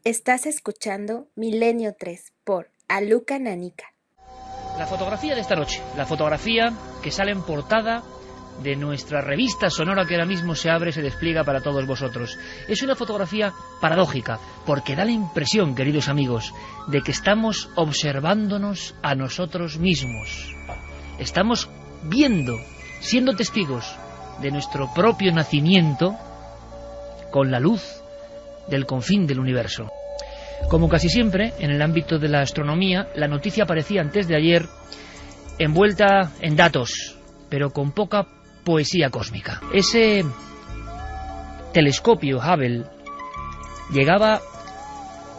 Estás escuchando Milenio 3 por Aluka Nanica. La fotografía de esta noche, la fotografía que sale en portada de nuestra revista sonora que ahora mismo se abre y se despliega para todos vosotros. Es una fotografía paradójica, porque da la impresión, queridos amigos, de que estamos observándonos a nosotros mismos. Estamos viendo, siendo testigos de nuestro propio nacimiento con la luz del confín del universo. Como casi siempre, en el ámbito de la astronomía, la noticia aparecía antes de ayer envuelta en datos, pero con poca poesía cósmica. Ese telescopio Hubble llegaba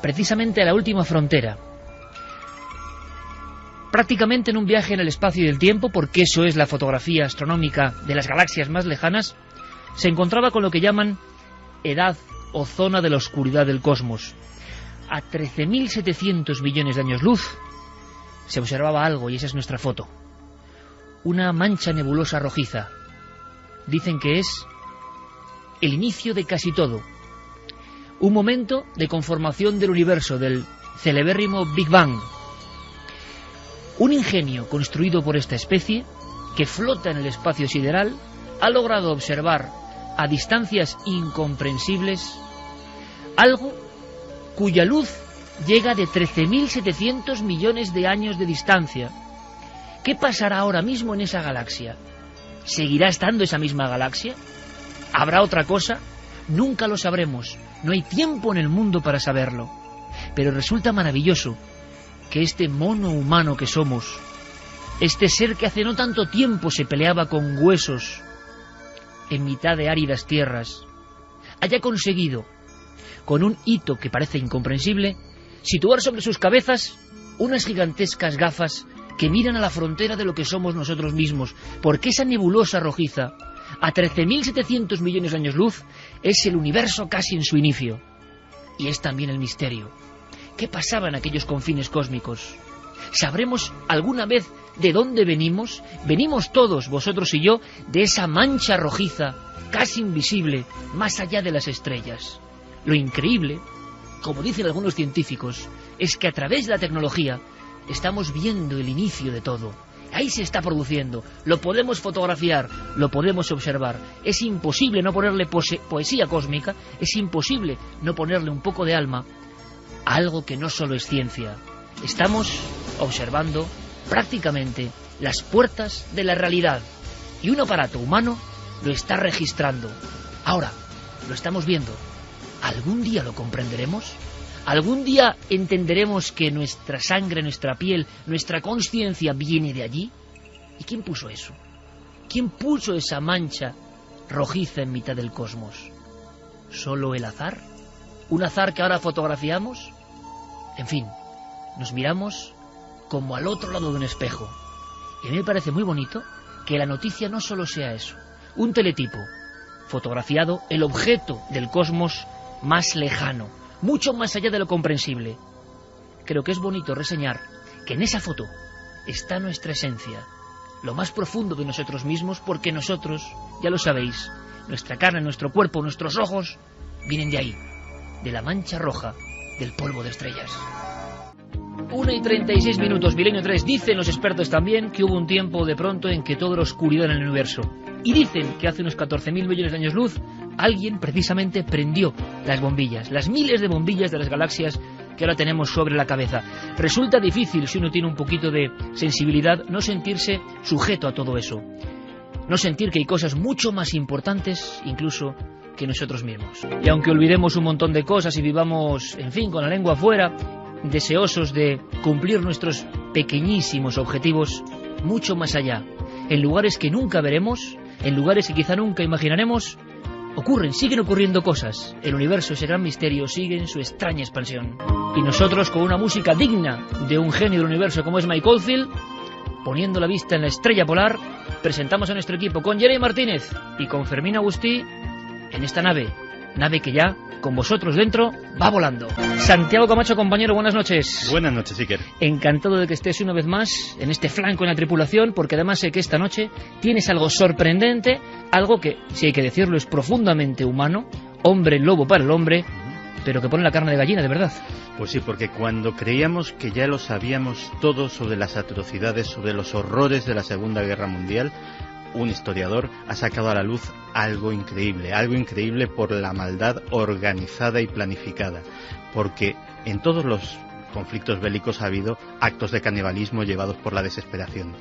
precisamente a la última frontera, prácticamente en un viaje en el espacio y el tiempo, porque eso es la fotografía astronómica de las galaxias más lejanas. Se encontraba con lo que llaman edad o zona de la oscuridad del cosmos. A 13.700 millones de años luz se observaba algo, y esa es nuestra foto. Una mancha nebulosa rojiza. Dicen que es el inicio de casi todo. Un momento de conformación del universo, del celebérrimo Big Bang. Un ingenio construido por esta especie, que flota en el espacio sideral, ha logrado observar a distancias incomprensibles algo cuya luz llega de 13.700 millones de años de distancia. ¿Qué pasará ahora mismo en esa galaxia? ¿Seguirá estando esa misma galaxia? ¿Habrá otra cosa? Nunca lo sabremos. No hay tiempo en el mundo para saberlo. Pero resulta maravilloso que este mono humano que somos, este ser que hace no tanto tiempo se peleaba con huesos en mitad de áridas tierras, haya conseguido, con un hito que parece incomprensible, situar sobre sus cabezas unas gigantescas gafas que miran a la frontera de lo que somos nosotros mismos, porque esa nebulosa rojiza, a 13.700 millones de años luz, es el universo casi en su inicio. Y es también el misterio. ¿Qué pasaba en aquellos confines cósmicos? ¿Sabremos alguna vez de dónde venimos? Venimos todos, vosotros y yo, de esa mancha rojiza, casi invisible, más allá de las estrellas. Lo increíble, como dicen algunos científicos, es que a través de la tecnología estamos viendo el inicio de todo. Ahí se está produciendo, lo podemos fotografiar, lo podemos observar. Es imposible no ponerle poesía cósmica, es imposible no ponerle un poco de alma a algo que no solo es ciencia. Estamos observando prácticamente las puertas de la realidad, y un aparato humano lo está registrando. Ahora, lo estamos viendo. ¿Algún día lo comprenderemos? ¿Algún día entenderemos que nuestra sangre, nuestra piel, nuestra conciencia viene de allí? ¿Y quién puso eso? ¿Quién puso esa mancha rojiza en mitad del cosmos? ¿Solo el azar? ¿Un azar que ahora fotografiamos? En fin, nos miramos como al otro lado de un espejo. Y a mí me parece muy bonito que la noticia no solo sea eso. Un teletipo fotografiado, el objeto del cosmos más lejano, mucho más allá de lo comprensible. Creo que es bonito reseñar que en esa foto está nuestra esencia, lo más profundo de nosotros mismos, porque nosotros, ya lo sabéis, nuestra carne, nuestro cuerpo, nuestros ojos, vienen de ahí, de la mancha roja del polvo de estrellas. 1:36 minutos, Milenio 3. Dicen los expertos también que hubo un tiempo de pronto en que todo era oscuridad en el universo. Y dicen que hace unos 14.000 millones de años luz, alguien precisamente prendió las bombillas, las miles de bombillas de las galaxias que ahora tenemos sobre la cabeza. Resulta difícil, si uno tiene un poquito de sensibilidad, no sentirse sujeto a todo eso. No sentir que hay cosas mucho más importantes, incluso, que nosotros mismos. Y aunque olvidemos un montón de cosas y vivamos, en fin, con la lengua afuera, deseosos de cumplir nuestros pequeñísimos objetivos, mucho más allá, en lugares que nunca veremos, en lugares que quizá nunca imaginaremos, siguen ocurriendo cosas. El universo, ese gran misterio, sigue en su extraña expansión. Y nosotros, con una música digna de un genio del universo como es Mike Oldfield, poniendo la vista en la estrella polar, presentamos a nuestro equipo con Jeremy Martínez y con Fermín Agustí en esta nave que ya, con vosotros dentro, va volando. Santiago Camacho, compañero, buenas noches. Buenas noches, Iker. Encantado de que estés una vez más en este flanco en la tripulación, porque además sé que esta noche tienes algo sorprendente, algo que, si hay que decirlo, es profundamente humano, hombre lobo para el hombre, pero que pone la carne de gallina, de verdad. Pues sí, porque cuando creíamos que ya lo sabíamos todo sobre las atrocidades, sobre los horrores de la Segunda Guerra Mundial, un historiador ha sacado a la luz algo increíble por la maldad organizada y planificada, porque en todos los conflictos bélicos ha habido actos de canibalismo llevados por la desesperación,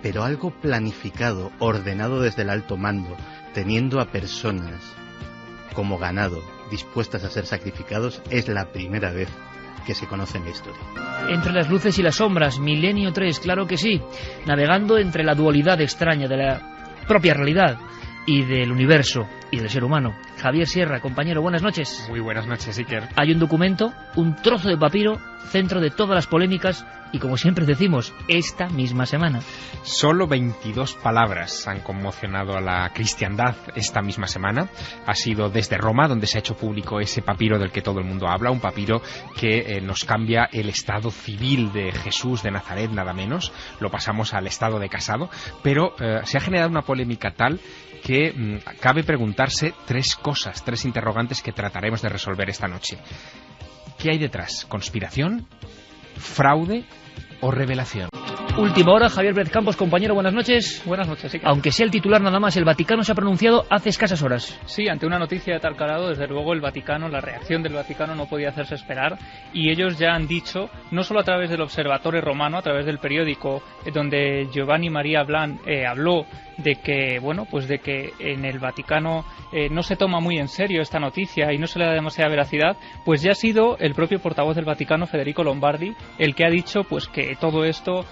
pero algo planificado, ordenado desde el alto mando, teniendo a personas como ganado dispuestas a ser sacrificados, es la primera vez que se conoce en la historia. Entre las luces y las sombras, Milenio 3, claro que sí, navegando entre la dualidad extraña de la propia realidad y del universo y del ser humano. Javier Sierra, compañero, buenas noches. Muy buenas noches, Iker. Hay un documento, un trozo de papiro, centro de todas las polémicas y, como siempre decimos, esta misma semana. Solo 22 palabras han conmocionado a la cristiandad esta misma semana. Ha sido desde Roma, donde se ha hecho público ese papiro del que todo el mundo habla, un papiro que nos cambia el estado civil de Jesús de Nazaret, nada menos. Lo pasamos al estado de casado, pero se ha generado una polémica tal que cabe preguntarse tres interrogantes que trataremos de resolver esta noche. ¿Qué hay detrás? ¿Conspiración? ¿Fraude o revelación? Última hora, Javier Pérez Campos, compañero, buenas noches. Buenas noches, sí. Aunque sea el titular nada más, el Vaticano se ha pronunciado hace escasas horas. Sí, ante una noticia de tal calado, desde luego el Vaticano, la reacción del Vaticano no podía hacerse esperar, y ellos ya han dicho, no solo a través del Observatorio Romano, a través del periódico donde Giovanni María Blan habló de que, bueno, pues de que en el Vaticano no se toma muy en serio esta noticia y no se le da demasiada veracidad, pues ya ha sido el propio portavoz del Vaticano, Federico Lombardi, el que ha dicho pues que todo esto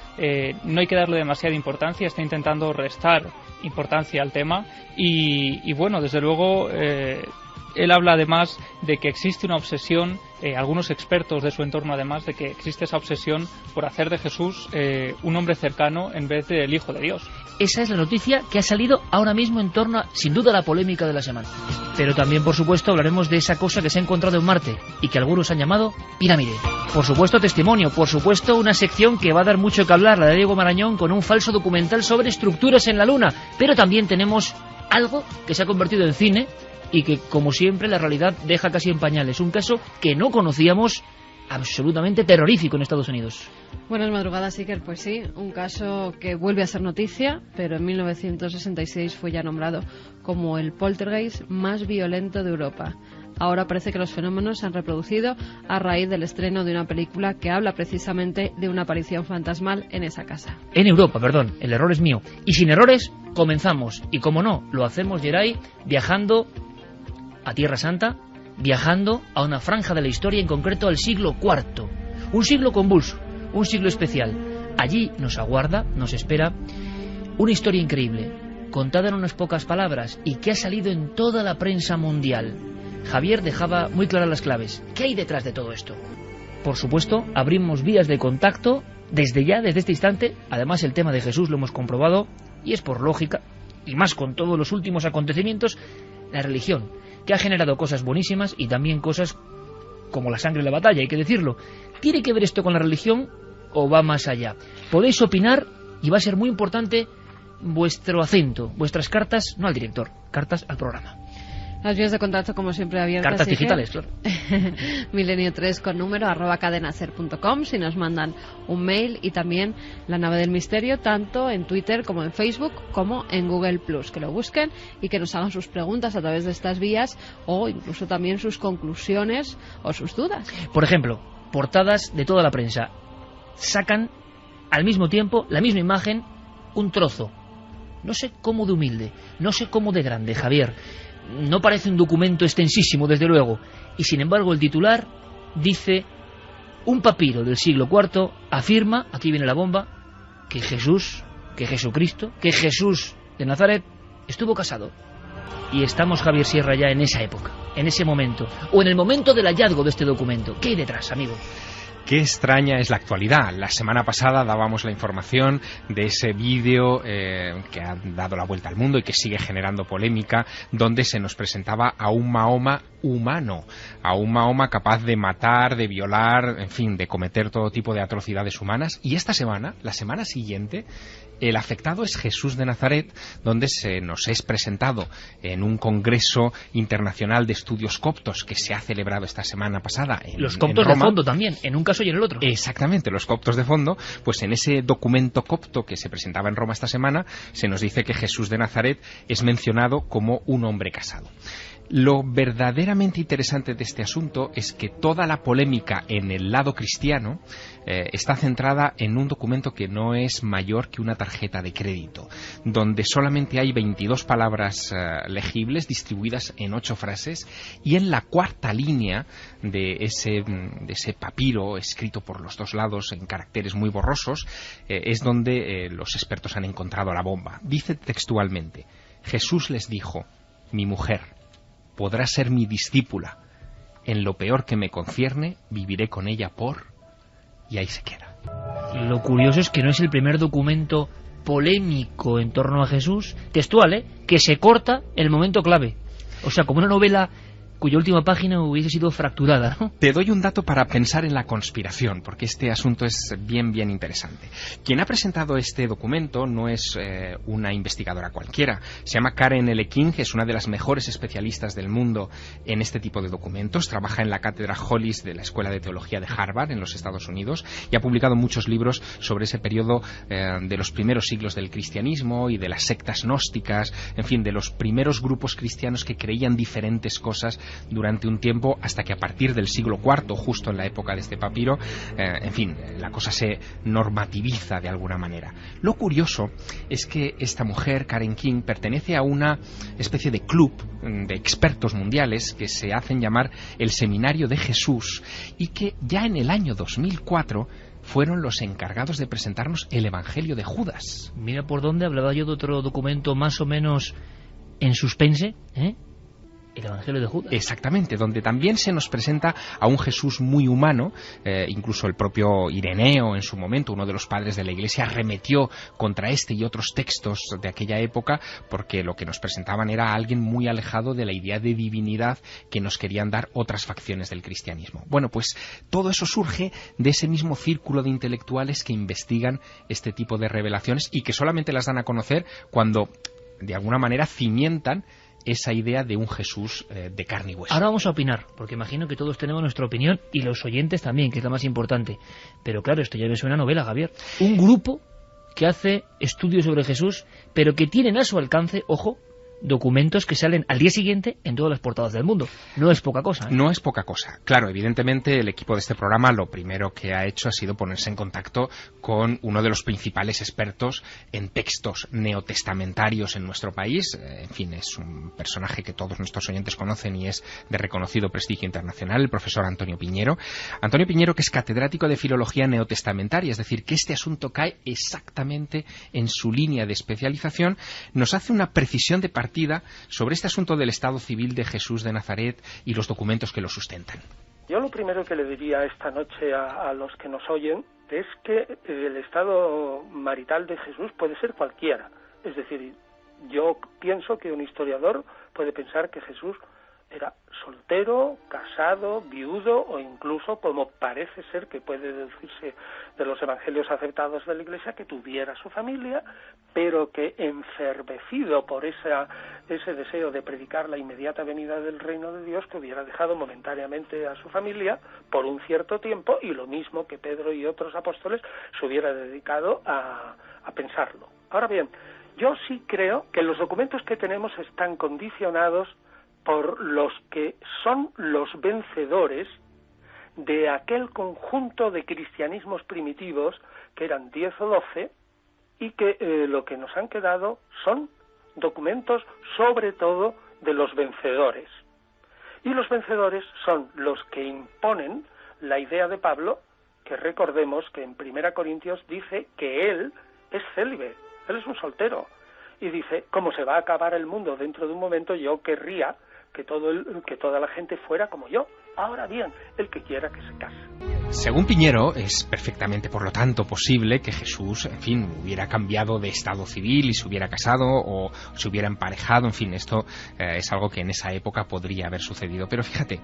no hay que darle demasiada importancia, está intentando restar importancia al tema y bueno, desde luego él habla además de que existe una obsesión, algunos expertos de su entorno además, de que existe esa obsesión por hacer de Jesús un hombre cercano en vez del Hijo de Dios. Esa es la noticia que ha salido ahora mismo en torno a, sin duda, la polémica de la semana. Pero también, por supuesto, hablaremos de esa cosa que se ha encontrado en Marte y que algunos han llamado pirámide. Por supuesto, testimonio. Por supuesto, una sección que va a dar mucho que hablar, la de Diego Marañón, con un falso documental sobre estructuras en la Luna. Pero también tenemos algo que se ha convertido en cine y que, como siempre, la realidad deja casi en pañales. Un caso que no conocíamos, absolutamente terrorífico en Estados Unidos. Buenas madrugadas, Iker. Pues sí, un caso que vuelve a ser noticia, pero en 1966 fue ya nombrado como el poltergeist más violento de Europa. Ahora parece que los fenómenos se han reproducido a raíz del estreno de una película que habla precisamente de una aparición fantasmal en esa casa. En Europa, perdón, el error es mío. Y sin errores, comenzamos. Y como no, lo hacemos, Geray, viajando a Tierra Santa, viajando a una franja de la historia, en concreto al siglo IV. Un siglo convulso, un siglo especial. Allí nos aguarda, nos espera, una historia increíble, contada en unas pocas palabras y que ha salido en toda la prensa mundial. Javier dejaba muy claras las claves. ¿Qué hay detrás de todo esto? Por supuesto, abrimos vías de contacto desde ya, desde este instante. Además, el tema de Jesús lo hemos comprobado, y es por lógica, y más con todos los últimos acontecimientos, la religión, que ha generado cosas buenísimas y también cosas como la sangre en la batalla, hay que decirlo. ¿Tiene que ver esto con la religión o va más allá? Podéis opinar y va a ser muy importante vuestro acento, vuestras cartas, no al director, cartas al programa. Las vías de contacto, como siempre, abiertas. Cartas digitales, claro. Milenio3 con número @cadenaser.com si nos mandan un mail, y también La Nave del Misterio, tanto en Twitter como en Facebook como en Google+, que lo busquen y que nos hagan sus preguntas a través de estas vías, o incluso también sus conclusiones o sus dudas. Por ejemplo, portadas de toda la prensa sacan al mismo tiempo la misma imagen, un trozo, no sé cómo de humilde, no sé cómo de grande, Javier. No parece un documento extensísimo, desde luego, y sin embargo el titular dice: un papiro del siglo IV afirma, aquí viene la bomba, que Jesucristo, que Jesús de Nazaret estuvo casado. Y estamos, Javier Sierra, ya en esa época, en ese momento, o en el momento del hallazgo de este documento. ¿Qué hay detrás, amigo? Qué extraña es la actualidad. La semana pasada dábamos la información de ese vídeo que ha dado la vuelta al mundo y que sigue generando polémica, donde se nos presentaba a un Mahoma humano, a un Mahoma capaz de matar, de violar, en fin, de cometer todo tipo de atrocidades humanas. Y esta semana, la semana siguiente, El afectado es Jesús de Nazaret, donde se nos es presentado en un congreso internacional de estudios coptos que se ha celebrado esta semana pasada en Los coptos en Roma. de fondo también, en un caso y en el otro. Exactamente, los coptos de fondo. Pues en ese documento copto que se presentaba en Roma esta semana se nos dice que Jesús de Nazaret es mencionado como un hombre casado. Lo verdaderamente interesante de este asunto es que toda la polémica en el lado cristiano está centrada en un documento que no es mayor que una tarjeta de crédito, donde solamente hay 22 palabras legibles distribuidas en 8 frases, y en la cuarta línea de ese papiro escrito por los dos lados en caracteres muy borrosos es donde los expertos han encontrado la bomba. Dice textualmente: Jesús les dijo, mi mujer podrá ser mi discípula. En lo peor que me concierne, viviré con ella por... Y ahí se queda. Lo curioso es que no es el primer documento polémico en torno a Jesús, textual, que se corta el momento clave. O sea, como una novela cuya última página hubiese sido fracturada, ¿no? Te doy un dato para pensar en la conspiración, porque este asunto es bien interesante. Quien ha presentado este documento no es una investigadora cualquiera. Se llama Karen L. King, es una de las mejores especialistas del mundo en este tipo de documentos. Trabaja en la cátedra Hollis de la Escuela de Teología de Harvard, en los Estados Unidos, y ha publicado muchos libros sobre ese periodo de los primeros siglos del cristianismo y de las sectas gnósticas, en fin, de los primeros grupos cristianos que creían diferentes cosas durante un tiempo, hasta que a partir del siglo IV, justo en la época de este papiro, en fin, la cosa se normativiza de alguna manera. Lo curioso es que esta mujer, Karen King, pertenece a una especie de club de expertos mundiales que se hacen llamar el Seminario de Jesús, y que ya en el año 2004 fueron los encargados de presentarnos el Evangelio de Judas. Mira por dónde hablaba yo de otro documento más o menos en suspense, el Evangelio de Judas. Exactamente, donde también se nos presenta a un Jesús muy humano. Incluso el propio Ireneo, en su momento, uno de los padres de la Iglesia, arremetió contra este y otros textos de aquella época, porque lo que nos presentaban era alguien muy alejado de la idea de divinidad que nos querían dar otras facciones del cristianismo. Bueno, pues todo eso surge de ese mismo círculo de intelectuales que investigan este tipo de revelaciones y que solamente las dan a conocer cuando, de alguna manera, cimientan esa idea de un Jesús de carne y hueso. Ahora vamos a opinar, porque imagino que todos tenemos nuestra opinión y los oyentes también, que es la más importante. Pero claro, esto ya me suena a novela, Javier. Un grupo que hace estudios sobre Jesús, pero que tienen a su alcance, ojo, documentos que salen al día siguiente en todas las portadas del mundo. No es poca cosa, ¿eh? No es poca cosa. Claro, evidentemente el equipo de este programa lo primero que ha hecho ha sido ponerse en contacto con uno de los principales expertos en textos neotestamentarios en nuestro país. En fin, es un personaje que todos nuestros oyentes conocen y es de reconocido prestigio internacional, el profesor Antonio Piñero. Antonio Piñero, que es catedrático de Filología Neotestamentaria, es decir, que este asunto cae exactamente en su línea de especialización, nos hace una precisión de partida sobre este asunto del estado civil de Jesús de Nazaret y los documentos que lo sustentan. Yo lo primero que le diría esta noche a los que nos oyen es que el estado marital de Jesús puede ser cualquiera. Es decir, yo pienso que un historiador puede pensar que Jesús era soltero, casado, viudo o incluso, como parece ser que puede deducirse de los evangelios aceptados de la Iglesia, que tuviera su familia, pero que enfervecido por ese deseo de predicar la inmediata venida del reino de Dios, que hubiera dejado momentáneamente a su familia por un cierto tiempo, y lo mismo que Pedro y otros apóstoles se hubiera dedicado a pensarlo. Ahora bien, yo sí creo que los documentos que tenemos están condicionados por los que son los vencedores de aquel conjunto de cristianismos primitivos, que eran 10 o 12, y que lo que nos han quedado son documentos sobre todo de los vencedores. Y los vencedores son los que imponen la idea de Pablo, que recordemos que en 1 Corintios dice que él es célibe, él es un soltero, y dice, como se va a acabar el mundo dentro de un momento, yo querría que toda la gente fuera como yo. Ahora bien, el que quiera que se case. Según Piñero, es perfectamente, por lo tanto, posible que Jesús, en fin, hubiera cambiado de estado civil y se hubiera casado o se hubiera emparejado. En fin, esto es algo que en esa época podría haber sucedido. Pero fíjate,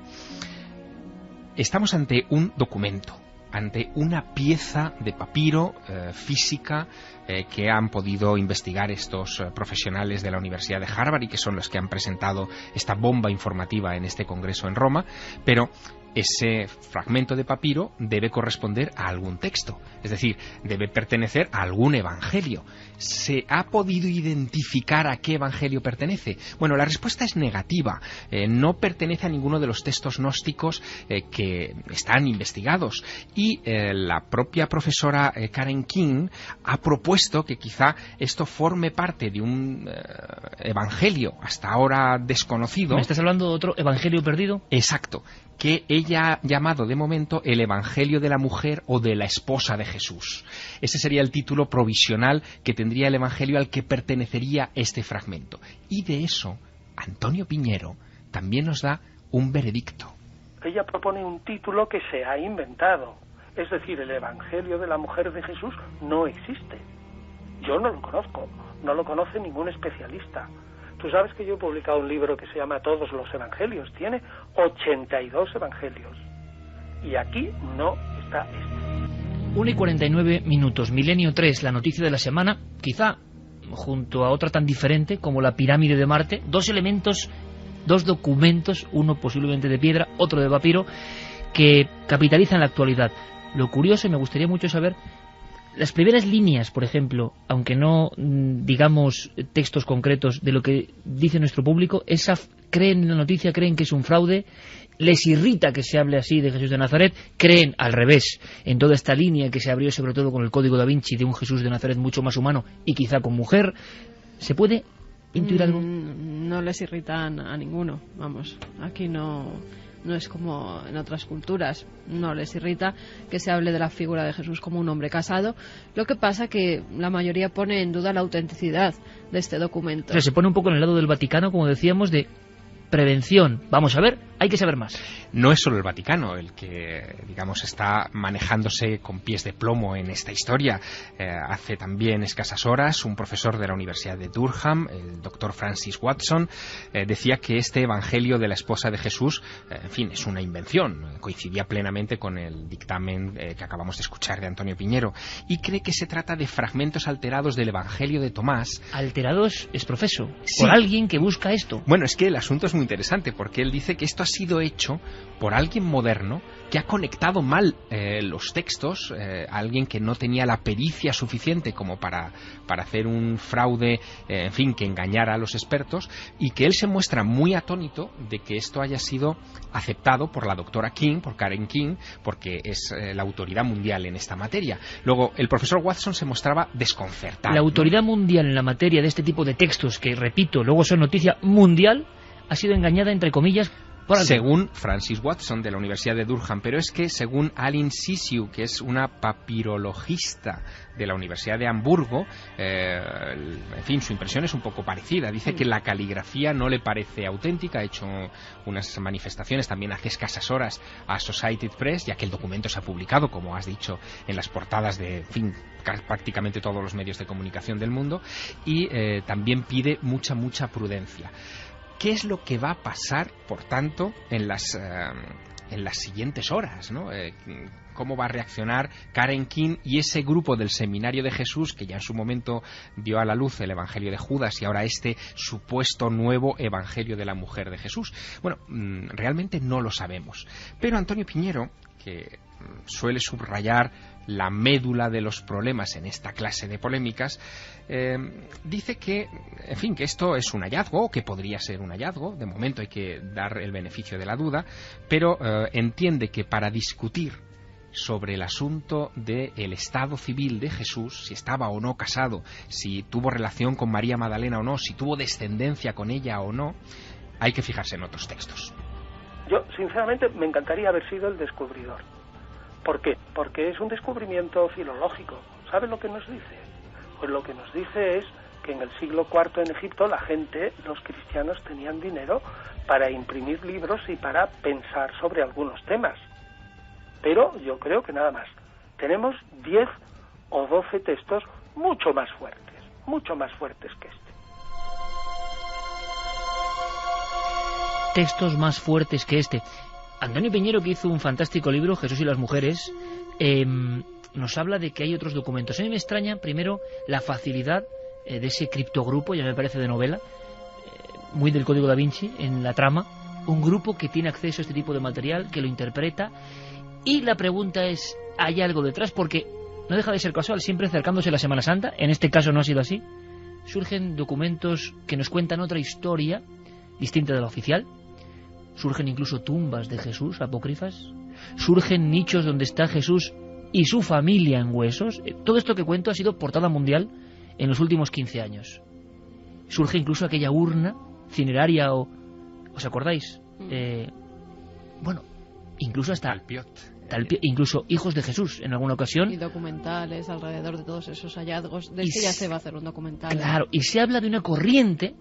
estamos ante un documento ante una pieza de papiro física que han podido investigar estos profesionales de la Universidad de Harvard y que son los que han presentado esta bomba informativa en este congreso en Roma, pero ese fragmento de papiro debe corresponder a algún texto, es decir, debe pertenecer a algún evangelio. ¿Se ha podido identificar a qué evangelio pertenece? Bueno, la respuesta es negativa. No pertenece a ninguno de los textos gnósticos que están investigados. Y la propia profesora Karen King ha propuesto que quizá esto forme parte de un evangelio hasta ahora desconocido. ¿Me estás hablando de otro evangelio perdido? Exacto, que ella ha llamado de momento el Evangelio de la Mujer o de la Esposa de Jesús. Ese sería el título provisional que tendría el Evangelio al que pertenecería este fragmento. Y de eso, Antonio Piñero también nos da un veredicto. Ella propone un título que se ha inventado. Es decir, el Evangelio de la Mujer de Jesús no existe. Yo no lo conozco, no lo conoce ningún especialista. Tú sabes que yo he publicado un libro que se llama Todos los Evangelios. Tiene 82 evangelios. Y aquí no está este. 1:49. Milenio 3, la noticia de la semana. Quizá, junto a otra tan diferente como la pirámide de Marte, dos elementos, dos documentos, uno posiblemente de piedra, otro de papiro, que capitalizan la actualidad. Lo curioso, y me gustaría mucho saber, las primeras líneas, por ejemplo, aunque no digamos textos concretos de lo que dice nuestro público, creen en la noticia, creen que es un fraude, les irrita que se hable así de Jesús de Nazaret, creen al revés en toda esta línea que se abrió sobre todo con el Código da Vinci de un Jesús de Nazaret mucho más humano y quizá con mujer. ¿Se puede intuir algo? No les irritan a ninguno, vamos, aquí no es como en otras culturas, no les irrita que se hable de la figura de Jesús como un hombre casado. Lo que pasa que la mayoría pone en duda la autenticidad de este documento. O sea, se pone un poco en el lado del Vaticano, como decíamos, de prevención. Vamos a ver, hay que saber más. No es solo el Vaticano el que, digamos, está manejándose con pies de plomo en esta historia. Hace también escasas horas un profesor de la Universidad de Durham, el doctor Francis Watson, decía que este Evangelio de la Esposa de Jesús, en fin, es una invención. Coincidía plenamente con el dictamen que acabamos de escuchar de Antonio Piñero y cree que se trata de fragmentos alterados del Evangelio de Tomás. Alterados es profeso, Sí. por alguien que busca esto. Bueno, es que el asunto es muy interesante porque él dice que esto ha sido hecho por alguien moderno que ha conectado mal los textos, alguien que no tenía la pericia suficiente como para hacer un fraude, en fin, que engañara a los expertos, y que él se muestra muy atónito de que esto haya sido aceptado por la doctora King, por Karen King, porque es la autoridad mundial en esta materia. Luego, el profesor Watson se mostraba desconcertado. La autoridad mundial en la materia de este tipo de textos, que repito, luego son noticia mundial, ha sido engañada, entre comillas, por algo. Según Francis Watson de la Universidad de Durham, pero es que según Aline Sisiu, que es una papirologista de la Universidad de Hamburgo, en fin, su impresión es un poco parecida. Dice que la caligrafía no le parece auténtica. Ha hecho unas manifestaciones también hace escasas horas a Associated Press, ya que el documento se ha publicado, como has dicho, en las portadas de, en fin, prácticamente todos los medios de comunicación del mundo, y también pide mucha prudencia. ¿Qué es lo que va a pasar, por tanto, en las siguientes horas, ¿no? ¿Cómo va a reaccionar Karen King y ese grupo del Seminario de Jesús, que ya en su momento dio a la luz el Evangelio de Judas y ahora este supuesto nuevo Evangelio de la Mujer de Jesús? Bueno, realmente no lo sabemos. Pero Antonio Piñero, que suele subrayar la médula de los problemas en esta clase de polémicas, dice que, en fin, que esto es un hallazgo, o que podría ser un hallazgo. De momento hay que dar el beneficio de la duda, pero entiende que para discutir sobre el asunto del estado civil de Jesús, si estaba o no casado, si tuvo relación con María Magdalena o no, si tuvo descendencia con ella o no, hay que fijarse en otros textos. Yo, sinceramente, me encantaría haber sido el descubridor. ¿Por qué? Porque es un descubrimiento filológico. ¿Sabe lo que nos dice? Pues lo que nos dice es que en el siglo IV en Egipto la gente, los cristianos, tenían dinero para imprimir libros y para pensar sobre algunos temas. Pero yo creo que nada más. Tenemos 10 o 12 textos mucho más fuertes que este. Textos más fuertes que este. Antonio Piñero, que hizo un fantástico libro, Jesús y las mujeres, nos habla de que hay otros documentos. A mí me extraña, primero, la facilidad de ese criptogrupo, ya me parece de novela, muy del Código da Vinci, en la trama, un grupo que tiene acceso a este tipo de material, que lo interpreta, y la pregunta es, ¿hay algo detrás? Porque no deja de ser casual, siempre acercándose la Semana Santa, en este caso no ha sido así, surgen documentos que nos cuentan otra historia distinta de la oficial, surgen incluso tumbas de Jesús apócrifas, surgen nichos donde está Jesús y su familia en huesos. Todo esto que cuento ha sido portada mundial en los últimos 15 años. Surge incluso aquella urna cineraria, ¿os acordáis? Bueno, incluso hasta incluso hijos de Jesús en alguna ocasión. Y documentales alrededor de todos esos hallazgos. De este ya se va a hacer un documental. Claro, y se habla de una corriente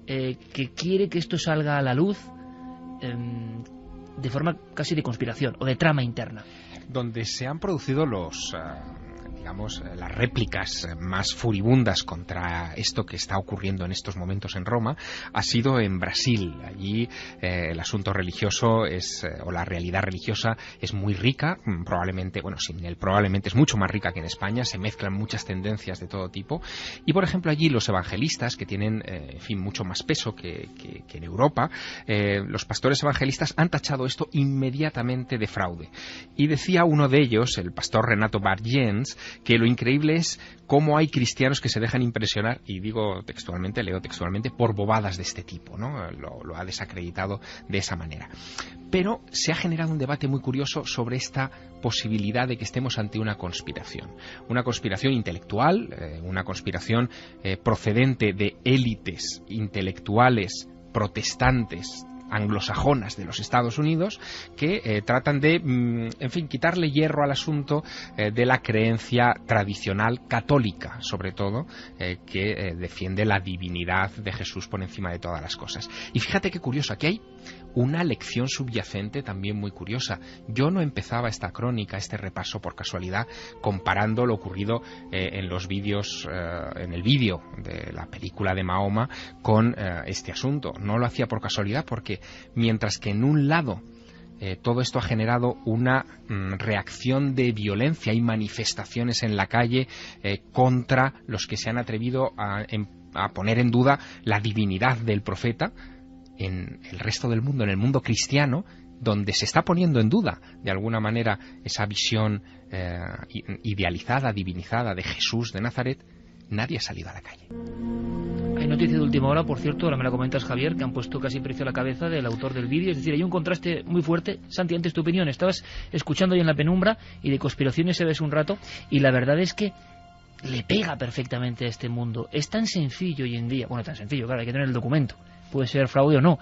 que quiere que esto salga a la luz de forma casi de conspiración o de trama interna. Donde se han producido las réplicas más furibundas contra esto que está ocurriendo en estos momentos en Roma ha sido en Brasil. Allí el asunto religioso o la realidad religiosa es muy rica, probablemente es mucho más rica que en España, se mezclan muchas tendencias de todo tipo y por ejemplo allí los evangelistas, que tienen mucho más peso que en Europa, los pastores evangelistas han tachado esto inmediatamente de fraude y decía uno de ellos, el pastor Renato Bargens, que lo increíble es cómo hay cristianos que se dejan impresionar, y leo textualmente, por bobadas de este tipo, ¿no? Lo ha desacreditado de esa manera. Pero se ha generado un debate muy curioso sobre esta posibilidad de que estemos ante una conspiración intelectual, una conspiración procedente de élites intelectuales protestantes anglosajonas de los Estados Unidos que tratan de, quitarle hierro al asunto de la creencia tradicional católica, sobre todo, que defiende la divinidad de Jesús por encima de todas las cosas. Y fíjate qué curioso, aquí hay una lección subyacente también muy curiosa. Yo no empezaba esta crónica, este repaso por casualidad, comparando lo ocurrido en los vídeos, en el vídeo de la película de Mahoma con este asunto. No lo hacía por casualidad porque mientras que en un lado todo esto ha generado una reacción de violencia y manifestaciones en la calle contra los que se han atrevido a poner en duda la divinidad del profeta, en el resto del mundo, en el mundo cristiano, donde se está poniendo en duda de alguna manera esa visión idealizada, divinizada de Jesús de Nazaret, nadie ha salido a la calle. Hay noticia de última hora, por cierto, ahora me la comentas, Javier, que han puesto casi precio a la cabeza del autor del vídeo. Es decir, hay un contraste muy fuerte. Santi, antes tu opinión, estabas escuchando ahí en la penumbra y de conspiraciones se ves un rato, y la verdad es que le pega perfectamente a este mundo. Es tan sencillo hoy en día, tan sencillo, claro, hay que tener el documento, puede ser fraude o no,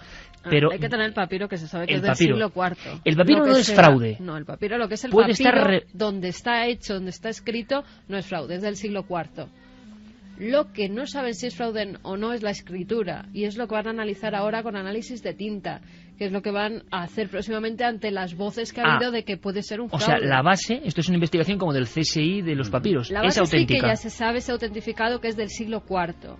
pero hay que tener el papiro, que se sabe que es del siglo IV. El papiro no es fraude. No, el papiro, lo que es el puede papiro, estar donde está hecho, donde está escrito, no es fraude, es del siglo IV. Lo que no saben si es fraude o no es la escritura, y es lo que van a analizar ahora con análisis de tinta, que es lo que van a hacer próximamente ante las voces que ha habido de que puede ser un fraude. O sea, la base, esto es una investigación como del CSI de los papiros, la base es auténtica. Sí que ya se sabe, se ha autentificado que es del siglo IV.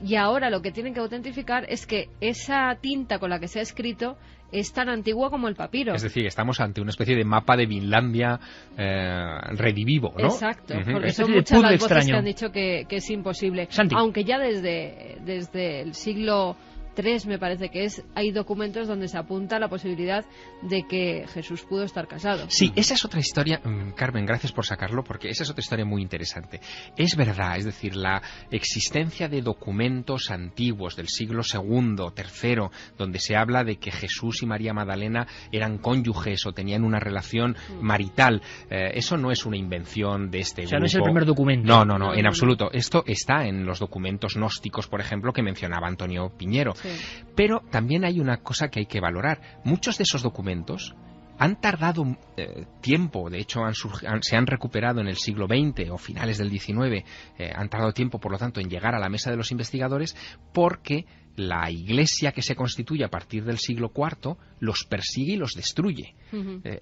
Y ahora lo que tienen que autentificar es que esa tinta con la que se ha escrito es tan antigua como el papiro. Es decir, estamos ante una especie de mapa de Vinlandia redivivo, ¿no? Exacto, porque son muchas las voces que han dicho que es imposible. Santi. Aunque ya desde el siglo III, me parece que hay documentos donde se apunta la posibilidad de que Jesús pudo estar casado. Sí, esa es otra historia, Carmen, gracias por sacarlo, porque esa es otra historia muy interesante. Es verdad, es decir, la existencia de documentos antiguos del siglo II, III, donde se habla de que Jesús y María Magdalena eran cónyuges o tenían una relación marital, eso no es una invención de este grupo. O sea, no es el primer documento. No, en absoluto. Esto está en los documentos gnósticos, por ejemplo, que mencionaba Antonio Piñero. Sí. Pero también hay una cosa que hay que valorar. Muchos de esos documentos han tardado tiempo, de hecho se han recuperado en el siglo XX o finales del XIX, han tardado tiempo, por lo tanto, en llegar a la mesa de los investigadores porque la iglesia que se constituye a partir del siglo IV los persigue y los destruye.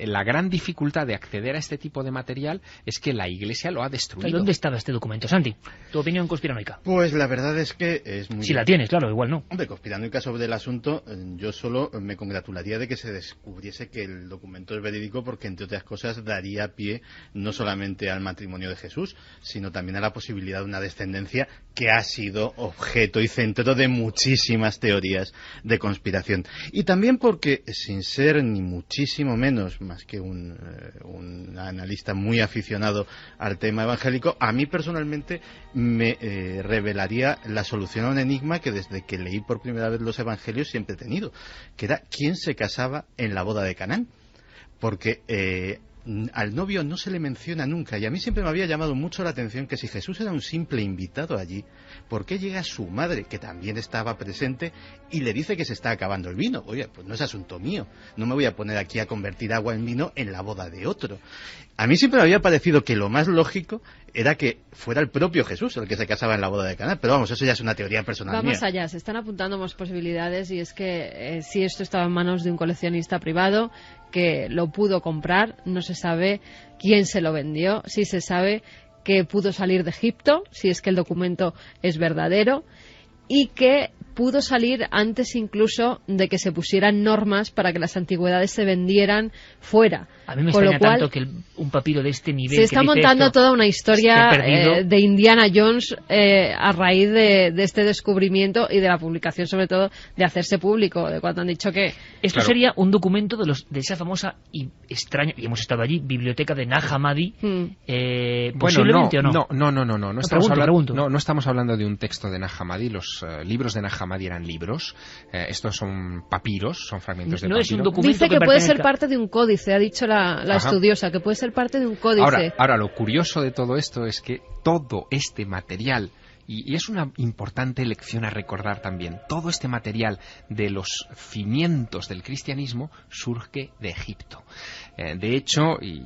La gran dificultad de acceder a este tipo de material es que la iglesia lo ha destruido. ¿Dónde estaba este documento, Santi? ¿Tu opinión conspiranoica? Pues la verdad es que es muy... Si la tienes, claro, igual no. Hombre, conspiranoica sobre el asunto, yo solo me congratularía de que se descubriese que el documento es verídico, porque entre otras cosas daría pie no solamente al matrimonio de Jesús, sino también a la posibilidad de una descendencia que ha sido objeto y centro de muchísimas teorías de conspiración. Y también porque, sin ser ni muchísimo menos más que un analista muy aficionado al tema evangélico, a mí personalmente me revelaría la solución a un enigma que desde que leí por primera vez los evangelios siempre he tenido, que era quién se casaba en la boda de Canaán. Porque al novio no se le menciona nunca, y a mí siempre me había llamado mucho la atención que si Jesús era un simple invitado allí, ¿por qué llega su madre, que también estaba presente, y le dice que se está acabando el vino? Oye, pues no es asunto mío, no me voy a poner aquí a convertir agua en vino en la boda de otro. A mí siempre me había parecido que lo más lógico era que fuera el propio Jesús el que se casaba en la boda de Caná, pero vamos, eso ya es una teoría personal mía. Vamos allá, se están apuntando más posibilidades, y es que si esto estaba en manos de un coleccionista privado que lo pudo comprar, no se sabe quién se lo vendió, sí se sabe que pudo salir de Egipto, si es que el documento es verdadero, y que pudo salir antes incluso de que se pusieran normas para que las antigüedades se vendieran fuera. A mí me extraña tanto que un papiro de este nivel... Se está montando toda una historia de Indiana Jones a raíz de este descubrimiento y de la publicación, sobre todo, de hacerse público, de cuando han dicho que... Esto sería un documento de esa famosa y extraña, y hemos estado allí, biblioteca de Nag Hammadi, posiblemente o no. No estamos hablando de un texto de Nag Hammadi. Los libros de Nag Hammadi eran libros. Estos son papiros, son fragmentos de papiro. Es un documento. Dice que puede ser parte de un códice, ha dicho la estudiosa, que puede ser parte de un códice. Ahora, lo curioso de todo esto es que todo este material, y es una importante lección a recordar también, todo este material de los cimientos del cristianismo surge de Egipto. De hecho, y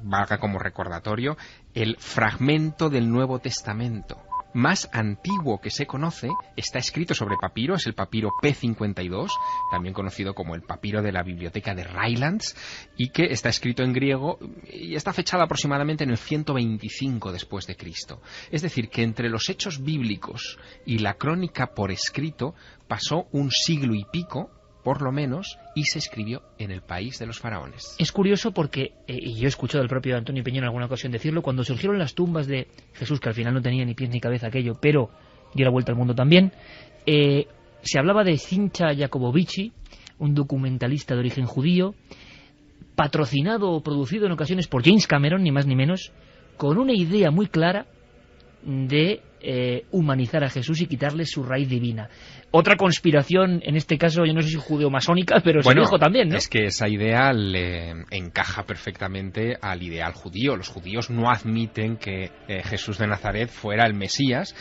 valga como recordatorio, el fragmento del Nuevo Testamento más antiguo que se conoce está escrito sobre papiro, es el papiro P52, también conocido como el papiro de la biblioteca de Rylands, y que está escrito en griego y está fechado aproximadamente en el 125 después de Cristo. Es decir, que entre los hechos bíblicos y la crónica por escrito pasó un siglo y pico, por lo menos, y se escribió en el país de los faraones. Es curioso porque, y yo he escuchado al propio Antonio Peñón en alguna ocasión decirlo, cuando surgieron las tumbas de Jesús, que al final no tenía ni pies ni cabeza aquello, pero dio la vuelta al mundo también, se hablaba de Sincha Jacobovici, un documentalista de origen judío, patrocinado o producido en ocasiones por James Cameron, ni más ni menos, con una idea muy clara de humanizar a Jesús y quitarle su raíz divina. Otra conspiración, en este caso, yo no sé si judeo-masónica, pero se dijo también, ¿no? Es que esa idea le encaja perfectamente al ideal judío. Los judíos no admiten que Jesús de Nazaret fuera el Mesías,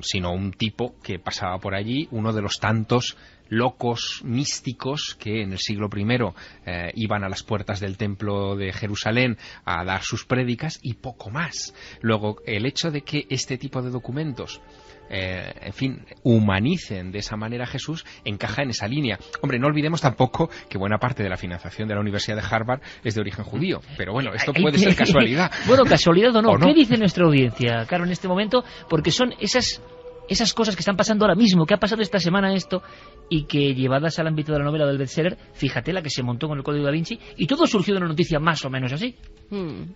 sino un tipo que pasaba por allí, uno de los tantos locos místicos que en el siglo I iban a las puertas del templo de Jerusalén a dar sus prédicas y poco más. Luego, el hecho de que este tipo de documentos humanicen de esa manera a Jesús, encaja en esa línea. Hombre, no olvidemos tampoco que buena parte de la financiación de la Universidad de Harvard es de origen judío, pero bueno, esto puede ser casualidad. Bueno, casualidad o no. ¿Qué dice nuestra audiencia, Caro, en este momento? Porque son esas cosas que están pasando ahora mismo, que ha pasado esta semana esto, y que llevadas al ámbito de la novela del bestseller, fíjate la que se montó con el Código Da Vinci, y todo surgió de una noticia más o menos así.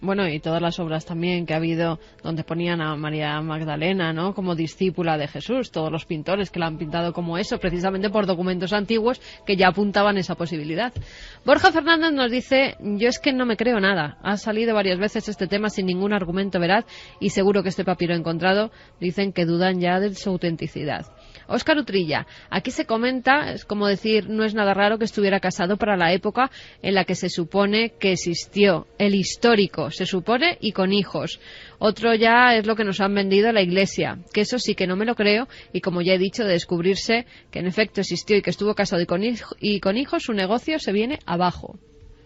Bueno, y todas las obras también que ha habido donde ponían a María Magdalena, ¿no?, como discípula de Jesús, todos los pintores que la han pintado como eso, precisamente por documentos antiguos que ya apuntaban esa posibilidad. Borja Fernández nos dice: yo es que no me creo nada, ha salido varias veces este tema sin ningún argumento veraz y seguro que este papiro encontrado dicen que dudan ya de su autenticidad. Óscar Utrilla, aquí se comenta, es como decir, no es nada raro que estuviera casado para la época en la que se supone que existió, el histórico, se supone, y con hijos. Otro ya es lo que nos han vendido la Iglesia, que eso sí que no me lo creo, y como ya he dicho, de descubrirse que en efecto existió y que estuvo casado y con hijos, su negocio se viene abajo.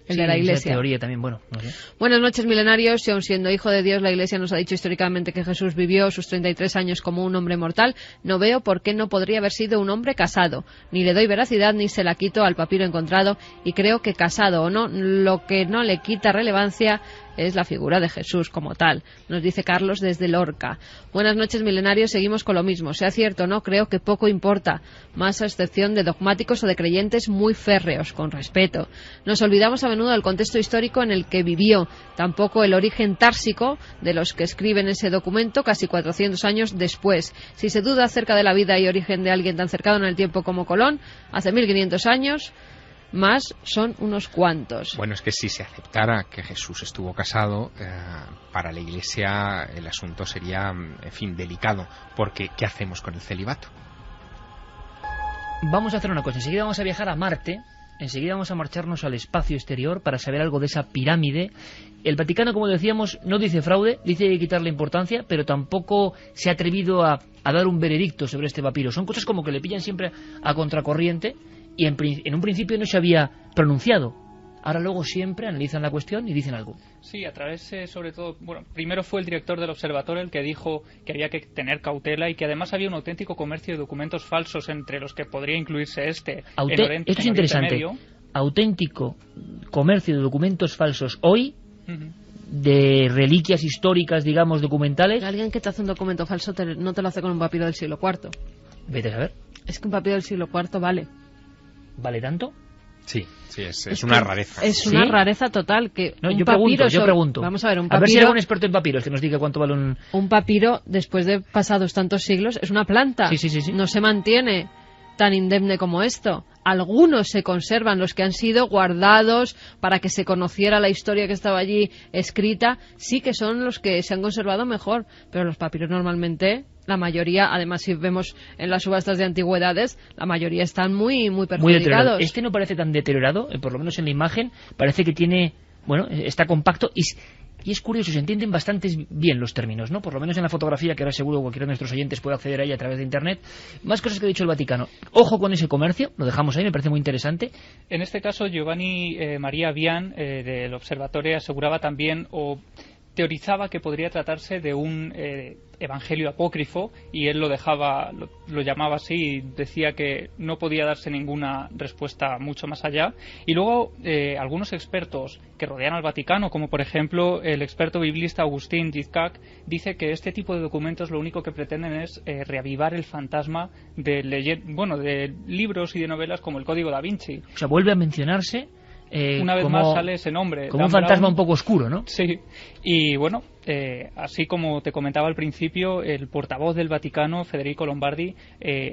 el de la Iglesia. Esa teoría también, bueno, no sé. Buenas noches, milenarios. Si aun siendo hijo de Dios, la Iglesia nos ha dicho históricamente que Jesús vivió sus 33 años como un hombre mortal, no veo por qué no podría haber sido un hombre casado. Ni le doy veracidad ni se la quito al papiro encontrado, y creo que casado o no, lo que no le quita relevancia es la figura de Jesús como tal, nos dice Carlos desde Lorca. Buenas noches, milenarios, seguimos con lo mismo. Sea cierto o no, creo que poco importa, más a excepción de dogmáticos o de creyentes muy férreos, con respeto. Nos olvidamos a menudo del contexto histórico en el que vivió, tampoco el origen társico de los que escriben ese documento casi 400 años después. Si se duda acerca de la vida y origen de alguien tan cercano en el tiempo como Colón, hace 1500 años... más son unos cuantos. Bueno, es que si se aceptara que Jesús estuvo casado, para la Iglesia el asunto sería, en fin, delicado, porque ¿qué hacemos con el celibato? Vamos a hacer una cosa, enseguida vamos a viajar a Marte, enseguida vamos a marcharnos al espacio exterior para saber algo de esa pirámide. El Vaticano, como decíamos, no dice fraude, dice que hay que quitarle importancia, pero tampoco se ha atrevido a dar un veredicto sobre este papiro. Son cosas como que le pillan siempre a contracorriente, y en un principio no se había pronunciado. Ahora luego siempre analizan la cuestión y dicen algo. Sí, a través, sobre todo, bueno, primero fue el director del observatorio el que dijo que había que tener cautela y que además había un auténtico comercio de documentos falsos, entre los que podría incluirse este. Esto es interesante. Auténtico comercio de documentos falsos hoy, de reliquias históricas, digamos, documentales. Alguien que te hace un documento falso no te lo hace con un papiro del siglo IV. Vete a saber. Es que un papiro del siglo IV vale. ¿Vale tanto? Sí, es una rareza. Es una rareza total. Que no, yo pregunto. Vamos a ver, un papiro, a ver si hay algún experto en papiros que nos diga cuánto vale un... Un papiro, después de pasados tantos siglos, es una planta. Sí. No se mantiene tan indemne como esto. Algunos se conservan, los que han sido guardados para que se conociera la historia que estaba allí escrita, sí que son los que se han conservado mejor, pero los papiros normalmente, la mayoría, además si vemos en las subastas de antigüedades, la mayoría están muy perjudicados. Este no parece tan deteriorado, por lo menos en la imagen, parece que tiene, bueno, está compacto y es curioso, se entienden bastante bien los términos, ¿no? Por lo menos en la fotografía, que ahora seguro cualquiera de nuestros oyentes puede acceder a ella a través de Internet. Más cosas que ha dicho el Vaticano. Ojo con ese comercio, lo dejamos ahí, me parece muy interesante. En este caso, Giovanni María Vian, del observatorio, aseguraba también, o teorizaba, que podría tratarse de un evangelio apócrifo, y él lo llamaba así, y decía que no podía darse ninguna respuesta mucho más allá. Y luego algunos expertos que rodean al Vaticano, como por ejemplo el experto biblista Agustín Gizcak, dice que este tipo de documentos lo único que pretenden es reavivar el fantasma de libros y de novelas como el Código da Vinci. O sea, vuelve a mencionarse. Una vez más sale ese nombre. Como un fantasma un poco oscuro, ¿no? Sí. Y bueno, así como te comentaba al principio, el portavoz del Vaticano, Federico Lombardi,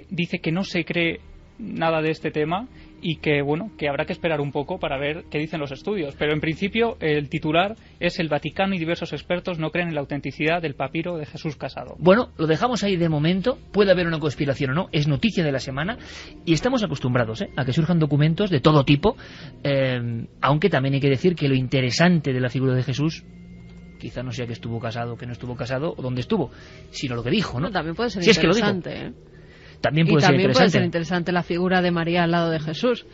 dice que no se cree nada de este tema y que bueno, que habrá que esperar un poco para ver qué dicen los estudios, pero en principio el titular es: el Vaticano y diversos expertos no creen en la autenticidad del papiro de Jesús casado. Bueno, lo dejamos ahí de momento, puede haber una conspiración o no, es noticia de la semana y estamos acostumbrados a que surjan documentos de todo tipo, aunque también hay que decir que lo interesante de la figura de Jesús quizá no sea que estuvo casado, que no estuvo casado o dónde estuvo, sino lo que dijo, ¿no? También puede ser si interesante, es que lo dijo. También puede ser interesante la figura de María al lado de Jesús.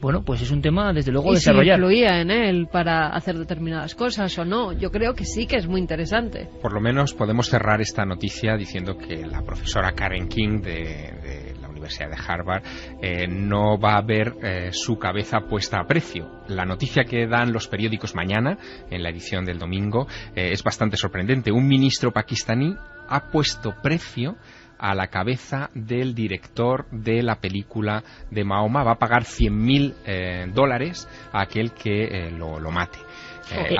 Bueno, pues es un tema desde luego y desarrollar. Si influía en él para hacer determinadas cosas o no, yo creo que sí que es muy interesante. Por lo menos podemos cerrar esta noticia diciendo que la profesora Karen King de la Universidad de Harvard no va a ver su cabeza puesta a precio. La noticia que dan los periódicos mañana, en la edición del domingo, es bastante sorprendente. Un ministro pakistaní ha puesto precio a la cabeza del director de la película de Mahoma. Va a pagar $100.000 a aquel que lo mate.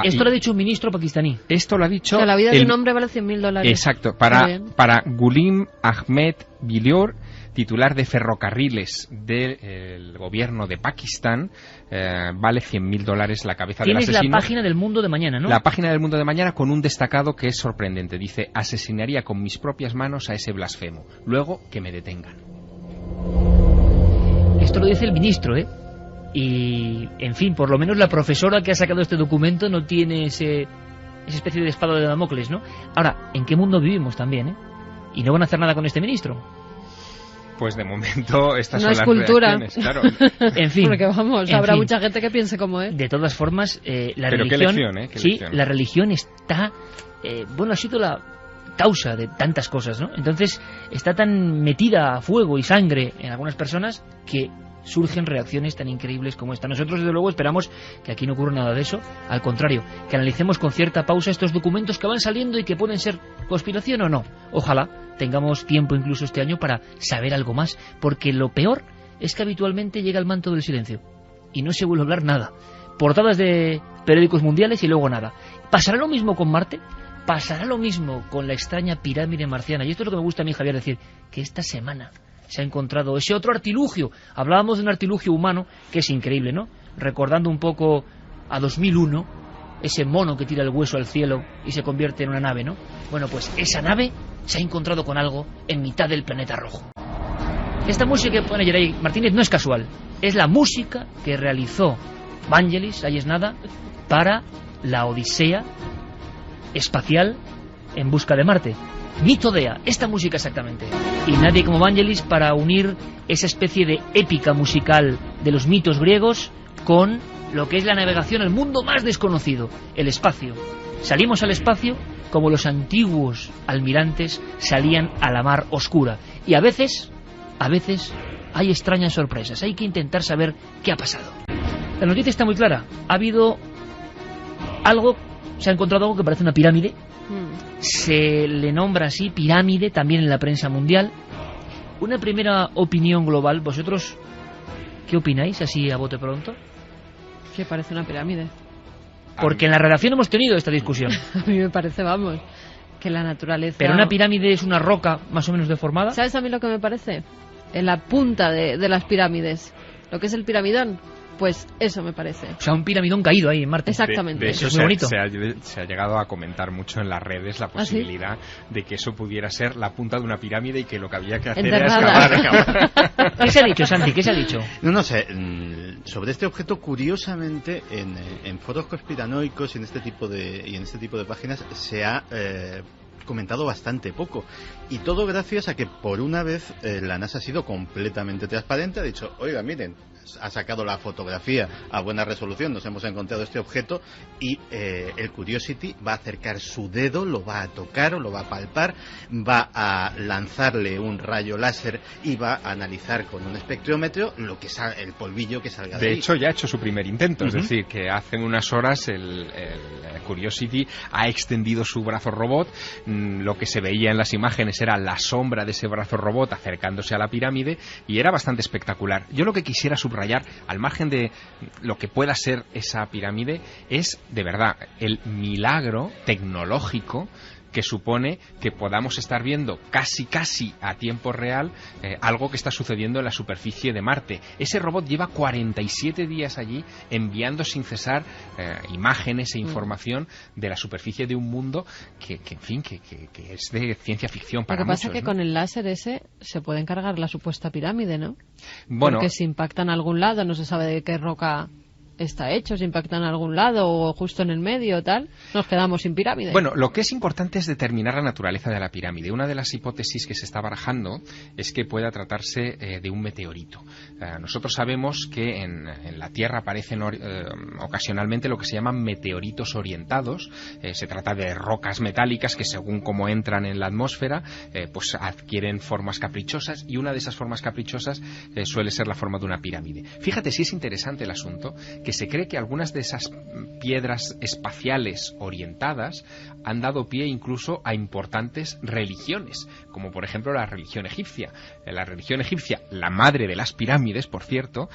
Esto lo ha dicho un ministro pakistaní. Esto lo ha dicho... O sea, la vida de un hombre vale $100.000. Exacto. Para Ghulam Ahmed Bilior, titular de ferrocarriles del gobierno de Pakistán, vale $100.000 la cabeza del asesino. Tienes la página del Mundo de mañana, ¿no? La página del Mundo de mañana con un destacado que es sorprendente. Dice: asesinaría con mis propias manos a ese blasfemo. Luego que me detengan. Esto lo dice el ministro, ¿eh? Y, en fin, por lo menos la profesora que ha sacado este documento no tiene esa especie de espada de Damocles, ¿no? Ahora, ¿en qué mundo vivimos también, eh? Y no van a hacer nada con este ministro. Pues de momento estas No son es las cultura. reacciones, claro. En fin. Porque vamos, en habrá fin. mucha gente que piense como él. De todas formas, la Pero qué religión... lección, qué sí, lección. la religión está... bueno, ha sido la causa de tantas cosas, ¿no? Entonces, está tan metida a fuego y sangre en algunas personas que surgen reacciones tan increíbles como esta. Nosotros, desde luego, esperamos que aquí no ocurra nada de eso. Al contrario, que analicemos con cierta pausa estos documentos que van saliendo y que pueden ser conspiración o no. Ojalá tengamos tiempo incluso este año para saber algo más, porque lo peor es que habitualmente llega el manto del silencio y no se vuelve a hablar nada. Portadas de periódicos mundiales y luego nada. ¿Pasará lo mismo con Marte? ¿Pasará lo mismo con la extraña pirámide marciana? Y esto es lo que me gusta a mí, Javier, decir, que esta semana se ha encontrado ese otro artilugio. Hablábamos de un artilugio humano que es increíble, ¿no? Recordando un poco a 2001, ese mono que tira el hueso al cielo y se convierte en una nave, ¿no? Bueno, pues esa nave se ha encontrado con algo en mitad del planeta rojo. Esta música que pone Geray Martínez no es casual. Es la música que realizó Vangelis, ahí es nada, para la Odisea espacial en busca de Marte. Mythodea, esta música exactamente. Y nadie como Vangelis para unir esa especie de épica musical de los mitos griegos con lo que es la navegación al mundo más desconocido, el espacio. Salimos al espacio como los antiguos almirantes salían a la mar oscura. Y a veces hay extrañas sorpresas. Hay que intentar saber qué ha pasado. La noticia está muy clara. Ha habido algo, se ha encontrado algo que parece una pirámide. Se le nombra así, pirámide, también en la prensa mundial. Una primera opinión global. ¿Vosotros qué opináis, así a bote pronto? Que parece una pirámide. Porque en la redacción hemos tenido esta discusión. A mí me parece, vamos, que la naturaleza... Pero una pirámide es una roca más o menos deformada. ¿Sabes a mí lo que me parece? En la punta de las pirámides. Lo que es el piramidón. Pues eso me parece. O sea, un piramidón caído ahí en Marte. Exactamente. De hecho, es muy bonito. se ha llegado a comentar mucho en las redes la posibilidad de que eso pudiera ser la punta de una pirámide y que lo que había que hacer Enterrada. era excavar. ¿Qué se ha dicho, Santi? ¿Qué se ha dicho? No sé, sobre este objeto, curiosamente, en foros conspiranoicos y en este tipo de páginas se ha comentado bastante poco, y todo gracias a que por una vez la NASA ha sido completamente transparente, ha dicho, oiga, miren, ha sacado la fotografía a buena resolución, nos hemos encontrado este objeto, y el Curiosity va a acercar su dedo, lo va a tocar o lo va a palpar, va a lanzarle un rayo láser y va a analizar con un espectrómetro el polvillo que salga de ahí. De hecho, ya ha hecho su primer intento, es Ujú. decir, que hace unas horas el Curiosity ha extendido su brazo robot. Lo que se veía en las imágenes era la sombra de ese brazo robot acercándose a la pirámide y era bastante espectacular. Yo lo que quisiera subrayar, al margen de lo que pueda ser esa pirámide, es de verdad el milagro tecnológico que supone que podamos estar viendo casi a tiempo real algo que está sucediendo en la superficie de Marte. Ese robot lleva 47 días allí enviando sin cesar imágenes e información de la superficie de un mundo que en fin, que es de ciencia ficción para Lo que pasa muchos, es que ¿no? con el láser ese se puede encargar la supuesta pirámide, ¿no? Bueno, Porque si impacta en algún lado, no se sabe de qué roca está hecho, si impacta en algún lado o justo en el medio o tal, nos quedamos sin pirámide. bueno, lo que es importante es determinar la naturaleza de la pirámide. Una de las hipótesis que se está barajando es que pueda tratarse de un meteorito. Nosotros sabemos que en la Tierra aparecen ocasionalmente lo que se llaman meteoritos orientados. Se trata de rocas metálicas que según cómo entran en la atmósfera, pues adquieren formas caprichosas, y una de esas formas caprichosas suele ser la forma de una pirámide. Fíjate si es interesante el asunto, que se cree que algunas de esas piedras espaciales orientadas han dado pie incluso a importantes religiones, como por ejemplo la religión egipcia. La religión egipcia, la madre de las pirámides, por cierto,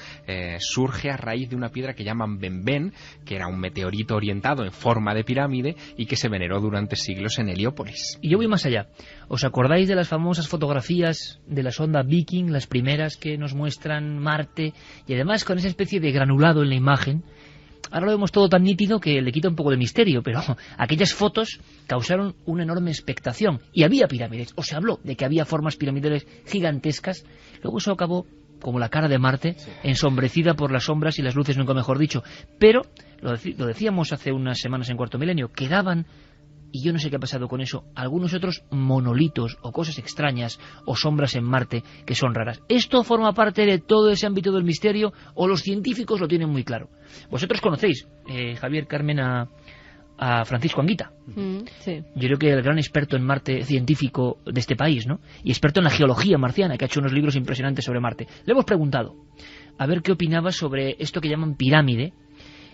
surge a raíz de una piedra que llaman Benben, que era un meteorito orientado en forma de pirámide y que se veneró durante siglos en Heliópolis. Y yo voy más allá. ¿Os acordáis de las famosas fotografías de la sonda Viking, las primeras que nos muestran Marte, y además con esa especie de granulado en la imagen? Ahora lo vemos todo tan nítido que le quita un poco de misterio, pero aquellas fotos causaron una enorme expectación. Y había pirámides, o se habló de que había formas piramidales gigantescas. Luego eso acabó como la cara de Marte, ensombrecida por las sombras y las luces, nunca mejor dicho. Pero, lo decíamos hace unas semanas en Cuarto Milenio, quedaban y yo no sé qué ha pasado con eso, algunos otros monolitos o cosas extrañas o sombras en Marte que son raras. ¿Esto forma parte de todo ese ámbito del misterio o los científicos lo tienen muy claro? Vosotros conocéis, Javier, Carmen, a Francisco Anguita. Sí. Yo creo que el gran experto en Marte científico de este país, ¿no? Y experto en la geología marciana, que ha hecho unos libros impresionantes sobre Marte. Le hemos preguntado a ver qué opinaba sobre esto que llaman pirámide.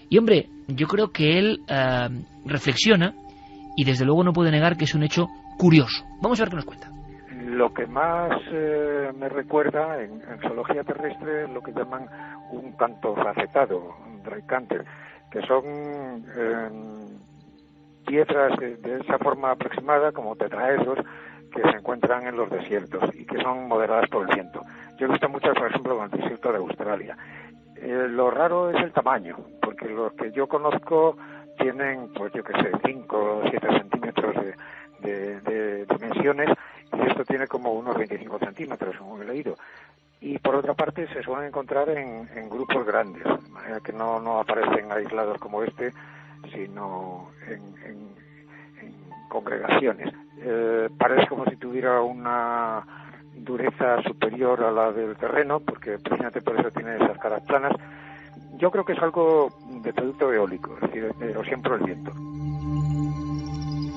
Y hombre, yo creo que él reflexiona y desde luego no puede negar que es un hecho curioso. Vamos a ver qué nos cuenta. Lo que más me recuerda en geología terrestre es lo que llaman un canto facetado, un dreikanter, que son piedras de esa forma aproximada como tetraedros que se encuentran en los desiertos y que son modeladas por el viento. Yo he visto muchas, por ejemplo, en el desierto de Australia. Lo raro es el tamaño, porque los que yo conozco tienen, pues yo qué sé, 5 o 7 centímetros de dimensiones, y esto tiene como unos 25 centímetros, según he leído. Y por otra parte se suelen encontrar en grupos grandes, de manera que no aparecen aislados como este, sino en congregaciones. Parece como si tuviera una dureza superior a la del terreno, porque precisamente por eso tiene esas caras planas. Yo creo que es algo de producto eólico, es decir, erosión por el viento.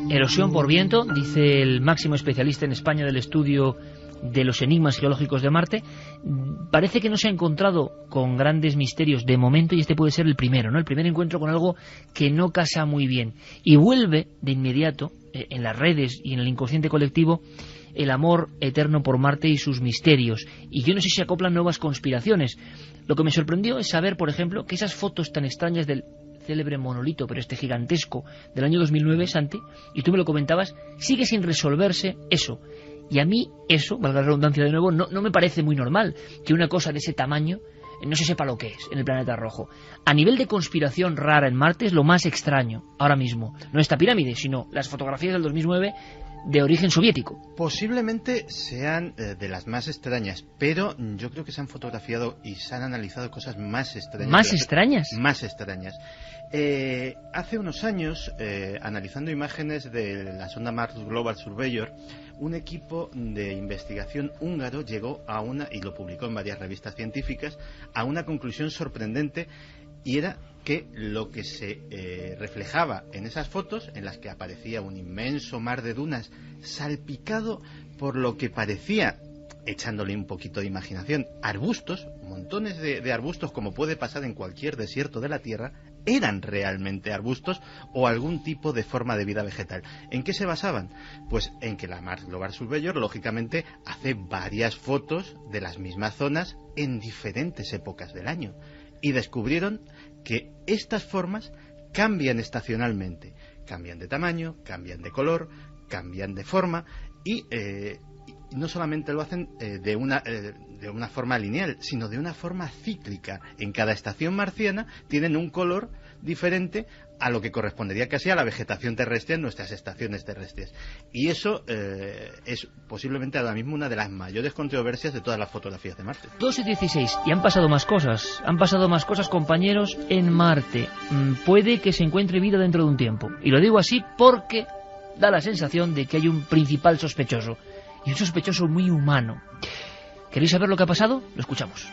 Erosión por viento, dice el máximo especialista en España del estudio de los enigmas geológicos de Marte. Parece que no se ha encontrado con grandes misterios de momento, y este puede ser el primero, ¿no? El primer encuentro con algo que no casa muy bien. Y vuelve de inmediato, en las redes y en el inconsciente colectivo, el amor eterno por Marte y sus misterios. Y yo no sé si se acoplan nuevas conspiraciones. Lo que me sorprendió es saber, por ejemplo, que esas fotos tan extrañas del célebre monolito, pero este gigantesco, del año 2009, Santi, y tú me lo comentabas, sigue sin resolverse eso. Y a mí eso, valga la redundancia de nuevo, no me parece muy normal que una cosa de ese tamaño no se sepa lo que es en el planeta rojo. A nivel de conspiración rara en Marte es lo más extraño ahora mismo. No esta pirámide, sino las fotografías del 2009 de origen soviético. Posiblemente sean de las más extrañas, pero yo creo que se han fotografiado y se han analizado cosas más extrañas. ¿Más extrañas? Más extrañas. Hace unos años, analizando imágenes de la sonda Mars Global Surveyor, un equipo de investigación húngaro llegó a y lo publicó en varias revistas científicas, a una conclusión sorprendente, y era que lo que se reflejaba en esas fotos, en las que aparecía un inmenso mar de dunas salpicado por lo que parecía, echándole un poquito de imaginación, arbustos, montones de arbustos, como puede pasar en cualquier desierto de la Tierra, eran realmente arbustos o algún tipo de forma de vida vegetal. ¿En qué se basaban? Pues en que la Mars Global Surveyor, lógicamente, hace varias fotos de las mismas zonas en diferentes épocas del año. Y descubrieron que estas formas cambian estacionalmente. Cambian de tamaño, cambian de color, cambian de forma y no solamente lo hacen de una forma lineal, sino de una forma cíclica. En cada estación marciana tienen un color diferente a lo que correspondería casi a la vegetación terrestre en nuestras estaciones terrestres. Y eso es posiblemente ahora mismo una de las mayores controversias de todas las fotografías de Marte. 2:16, y han pasado más cosas, compañeros, en Marte. Puede que se encuentre vida dentro de un tiempo. Y lo digo así porque da la sensación de que hay un principal sospechoso. Y un sospechoso muy humano. ¿Queréis saber lo que ha pasado? Lo escuchamos.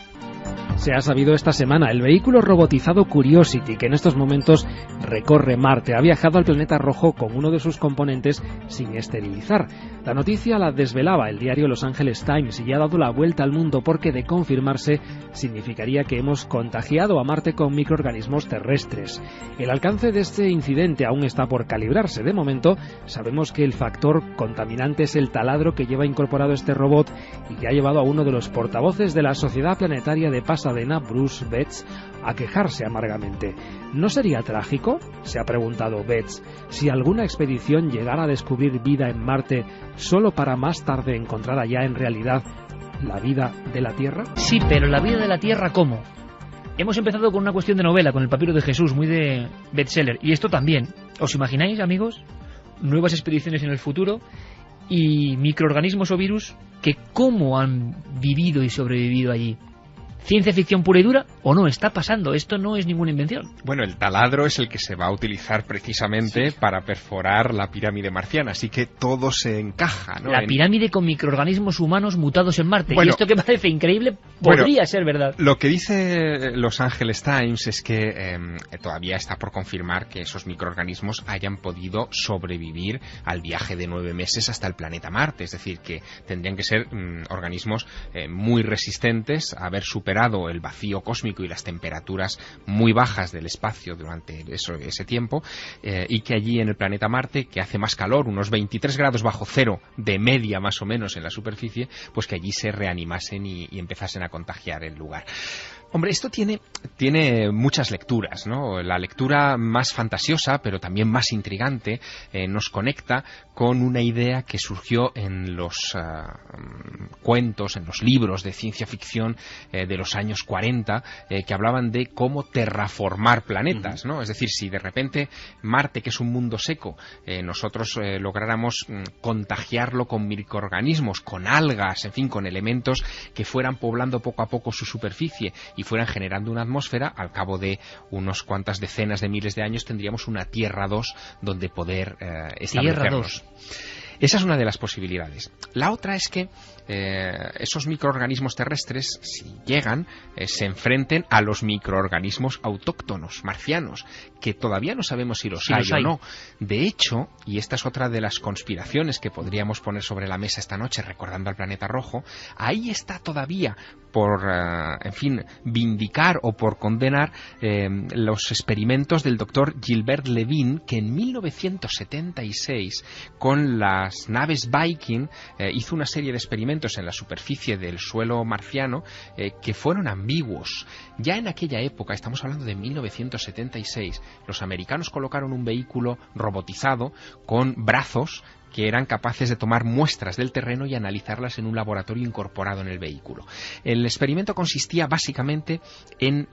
Se ha sabido esta semana, el vehículo robotizado Curiosity, que en estos momentos recorre Marte, ha viajado al planeta rojo con uno de sus componentes sin esterilizar. La noticia la desvelaba el diario Los Angeles Times y ha dado la vuelta al mundo porque, de confirmarse, significaría que hemos contagiado a Marte con microorganismos terrestres. El alcance de este incidente aún está por calibrarse. De momento, sabemos que el factor contaminante es el taladro que lleva incorporado este robot y que ha llevado a uno de los portavoces de la Sociedad Planetaria de Pasadena, Bruce Betts, a quejarse amargamente. ¿No sería trágico?, se ha preguntado Betts, si alguna expedición llegara a descubrir vida en Marte solo para más tarde encontrar allá en realidad la vida de la Tierra. Sí, pero la vida de la Tierra, ¿cómo? Hemos empezado con una cuestión de novela, con el papiro de Jesús, muy de bestseller, y esto también. ¿Os imagináis, amigos? Nuevas expediciones en el futuro y microorganismos o virus que cómo han vivido y sobrevivido allí. ¿Ciencia ficción pura y dura o no? Está pasando, esto no es ninguna invención. Bueno, el taladro es el que se va a utilizar precisamente para perforar la pirámide marciana, así que todo se encaja, ¿no? La pirámide con microorganismos humanos mutados en Marte. Bueno, y esto que parece increíble podría ser verdad. Lo que dice Los Angeles Times es que todavía está por confirmar que esos microorganismos hayan podido sobrevivir al viaje de 9 meses hasta el planeta Marte, es decir, que tendrían que ser organismos muy resistentes a haber superado el vacío cósmico y las temperaturas muy bajas del espacio durante ese tiempo, y que allí en el planeta Marte, que hace más calor, unos 23 grados bajo cero de media más o menos en la superficie, pues que allí se reanimasen y empezasen a contagiar el lugar. Hombre, esto tiene muchas lecturas, ¿no? La lectura más fantasiosa, pero también más intrigante, nos conecta con una idea que surgió en los cuentos, en los libros de ciencia ficción de los años 40, que hablaban de cómo terraformar planetas, ¿no? Es decir, si de repente Marte, que es un mundo seco, nosotros lográramos contagiarlo con microorganismos, con algas, en fin, con elementos que fueran poblando poco a poco su superficie y fueran generando una atmósfera, al cabo de unos cuantas decenas de miles de años tendríamos una Tierra 2 donde poder establecernos. Esa es una de las posibilidades. La otra es que esos microorganismos terrestres, si llegan, se enfrenten a los microorganismos autóctonos, marcianos, que todavía no sabemos si los hay o no. De hecho, y esta es otra de las conspiraciones que podríamos poner sobre la mesa esta noche, recordando al planeta rojo, ahí está todavía por, en fin, vindicar o por condenar los experimentos del doctor Gilbert Levine, que en 1976, con las naves Viking, hizo una serie de experimentos en la superficie del suelo marciano que fueron ambiguos. Ya en aquella época, estamos hablando de 1976, los americanos colocaron un vehículo robotizado con brazos que eran capaces de tomar muestras del terreno y analizarlas en un laboratorio incorporado en el vehículo. El experimento consistía básicamente en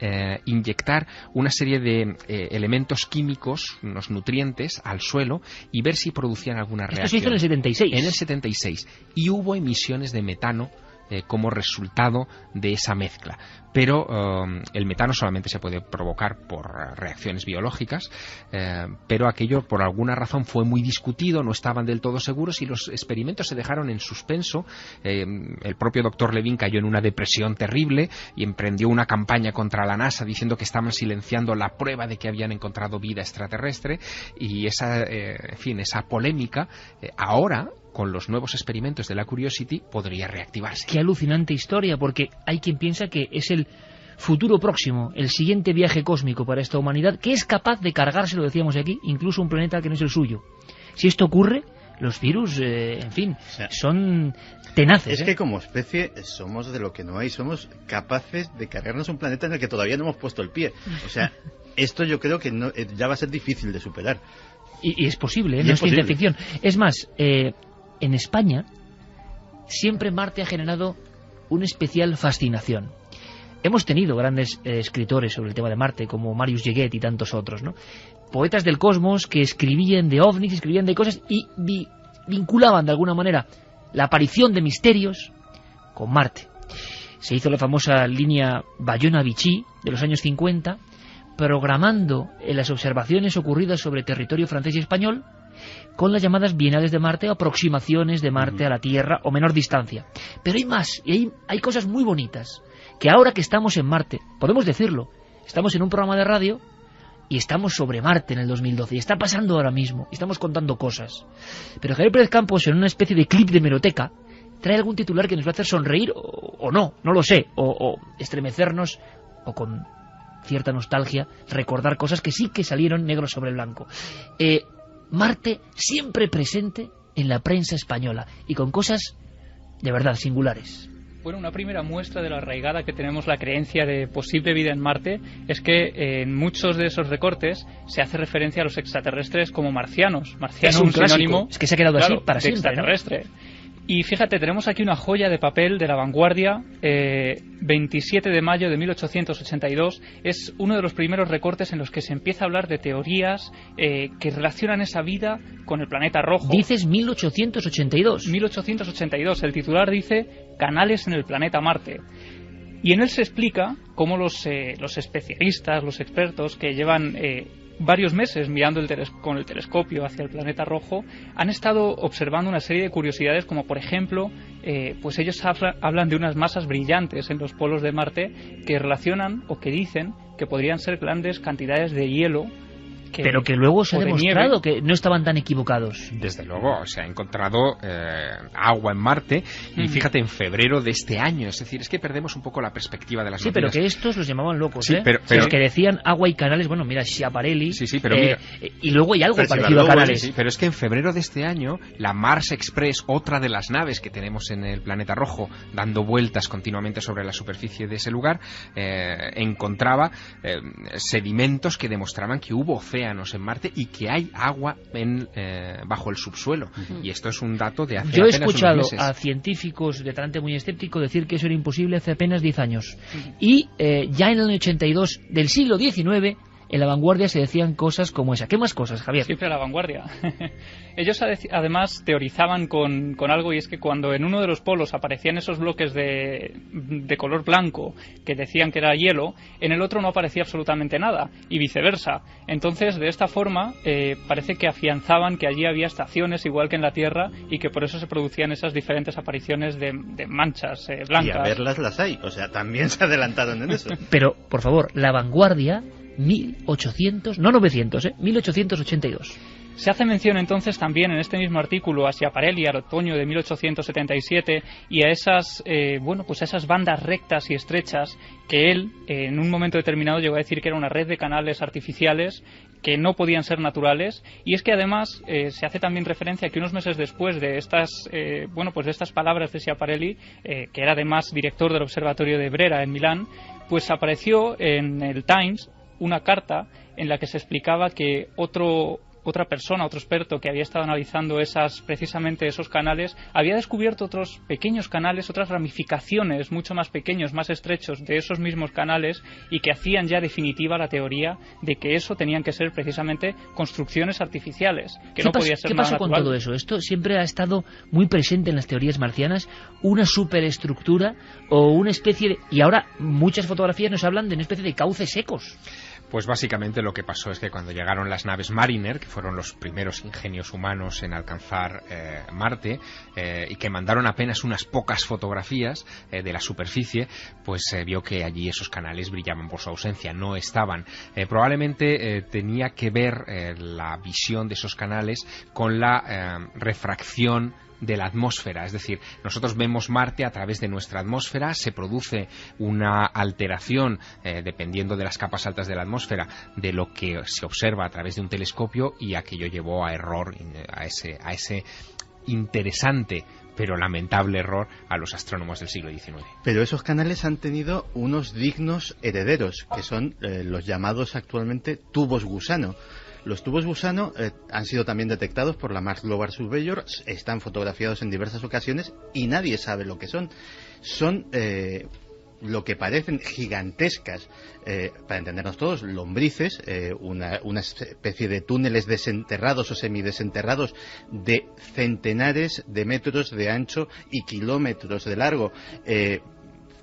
inyectar una serie de elementos químicos, unos nutrientes, al suelo y ver si producían alguna reacción. Esto se hizo en el 76. En el 76. Y hubo emisiones de metano como resultado de esa mezcla. Pero el metano solamente se puede provocar por reacciones biológicas, pero aquello por alguna razón fue muy discutido, no estaban del todo seguros y los experimentos se dejaron en suspenso. El propio doctor Levine cayó en una depresión terrible y emprendió una campaña contra la NASA diciendo que estaban silenciando la prueba de que habían encontrado vida extraterrestre, y esa polémica ahora, con los nuevos experimentos de la Curiosity, podría reactivarse. Qué alucinante historia, porque hay quien piensa que es el futuro próximo, el siguiente viaje cósmico para esta humanidad, que es capaz de cargarse, lo decíamos aquí, incluso un planeta que no es el suyo. Si esto ocurre, los virus, en fin, son tenaces. Es que como especie somos de lo que no hay, somos capaces de cargarnos un planeta en el que todavía no hemos puesto el pie. O sea, esto yo creo que no, ya va a ser difícil de superar. Y es posible, no es ciencia ficción. Es más, en España siempre Marte ha generado una especial fascinación. Hemos tenido grandes escritores sobre el tema de Marte, como Marius Jaguet y tantos otros, ¿no? Poetas del cosmos que escribían de ovnis, escribían de cosas y vinculaban de alguna manera la aparición de misterios con Marte. Se hizo la famosa línea Bayona-Vichy de los años 50, programando en las observaciones ocurridas sobre territorio francés y español con las llamadas bienales de Marte o aproximaciones de Marte a la Tierra o menor distancia. Pero hay más, y hay cosas muy bonitas, que ahora que estamos en Marte, podemos decirlo, estamos en un programa de radio y estamos sobre Marte en el 2012, y está pasando ahora mismo, y estamos contando cosas. Pero Javier Pérez Campos, en una especie de clip de hemeroteca, trae algún titular que nos va a hacer sonreír o no lo sé, o estremecernos, o con cierta nostalgia recordar cosas que sí que salieron negro sobre blanco. Marte siempre presente en la prensa española y con cosas de verdad singulares. Bueno, una primera muestra de la arraigada que tenemos la creencia de posible vida en Marte es que en muchos de esos recortes se hace referencia a los extraterrestres como marcianos. Marciano es un sinónimo, es que se ha quedado así para siempre, extraterrestre, ¿no? Y fíjate, tenemos aquí una joya de papel de La Vanguardia, 27 de mayo de 1882. Es uno de los primeros recortes en los que se empieza a hablar de teorías que relacionan esa vida con el planeta rojo. Dices 1882. 1882. El titular dice Canales en el planeta Marte. Y en él se explica cómo los especialistas, los expertos que llevan varios meses mirando con el telescopio hacia el planeta rojo, han estado observando una serie de curiosidades, como por ejemplo, pues ellos hablan de unas masas brillantes en los polos de Marte que relacionan o que dicen que podrían ser grandes cantidades de hielo. Pero que luego se ha de demostrado nieve. que no estaban tan equivocados. Desde luego, se ha encontrado agua en Marte, y fíjate, en febrero de este año. Es decir, es que perdemos un poco la perspectiva de las Sí, noticias. pero que estos los llamaban locos, Sí, ¿eh? pero Los que decían agua y canales, bueno, mira, Schiaparelli. Sí, pero mira. Y luego hay algo Pero parecido a canales. Sí, pero es que en febrero de este año, la Mars Express, otra de las naves que tenemos en el planeta rojo, dando vueltas continuamente sobre la superficie de ese lugar, encontraba sedimentos que demostraban que hubo océanos en Marte y que hay agua bajo el subsuelo. Y esto es un dato de hace Yo he apenas unos escuchado meses. a científicos de talante muy escéptico decir que eso era imposible hace apenas 10 años. Y ya en el año 82 del siglo XIX, en La Vanguardia se decían cosas como esa. ¿Qué más cosas, Javier? Siempre a la vanguardia. Ellos además teorizaban con algo, y es que cuando en uno de los polos aparecían esos bloques de color blanco que decían que era hielo, en el otro no aparecía absolutamente nada, y viceversa. Entonces, de esta forma, parece que afianzaban que allí había estaciones igual que en la Tierra, y que por eso se producían esas diferentes apariciones de manchas blancas. Y a verlas las hay, o sea, también se adelantaron en eso. Pero, por favor, La Vanguardia, 1882. Se hace mención entonces también en este mismo artículo a Schiaparelli, al otoño de 1877, y a esas a esas bandas rectas y estrechas que él en un momento determinado llegó a decir que era una red de canales artificiales que no podían ser naturales. Y es que además se hace también referencia a que unos meses después de estas de estas palabras de Schiaparelli, que era además director del observatorio de Brera en Milán, pues apareció en el Times una carta en la que se explicaba que otra persona, otro experto que había estado analizando precisamente esos canales, había descubierto otros pequeños canales, otras ramificaciones mucho más pequeños, más estrechos de esos mismos canales, y que hacían ya definitiva la teoría de que eso tenían que ser precisamente construcciones artificiales, que no podía ser ¿Qué nada pasó con natural. todo eso? Esto siempre ha estado muy presente en las teorías marcianas, una superestructura o una especie de... Y ahora muchas fotografías nos hablan de una especie de cauces secos. Pues básicamente lo que pasó es que cuando llegaron las naves Mariner, que fueron los primeros ingenios humanos en alcanzar Marte, y que mandaron apenas unas pocas fotografías de la superficie, pues se vio que allí esos canales brillaban por su ausencia, no estaban. Probablemente tenía que ver la visión de esos canales con la refracción de la atmósfera, es decir, nosotros vemos Marte a través de nuestra atmósfera, se produce una alteración dependiendo de las capas altas de la atmósfera de lo que se observa a través de un telescopio, y aquello llevó a error, a ese interesante pero lamentable error a los astrónomos del siglo XIX. Pero esos canales han tenido unos dignos herederos, que son los llamados actualmente tubos gusano. Los tubos gusano han sido también detectados por la Mars Global Surveyor, están fotografiados en diversas ocasiones y nadie sabe lo que son. Son lo que parecen gigantescas, para entendernos todos, lombrices, una especie de túneles desenterrados o semidesenterrados de centenares de metros de ancho y kilómetros de largo,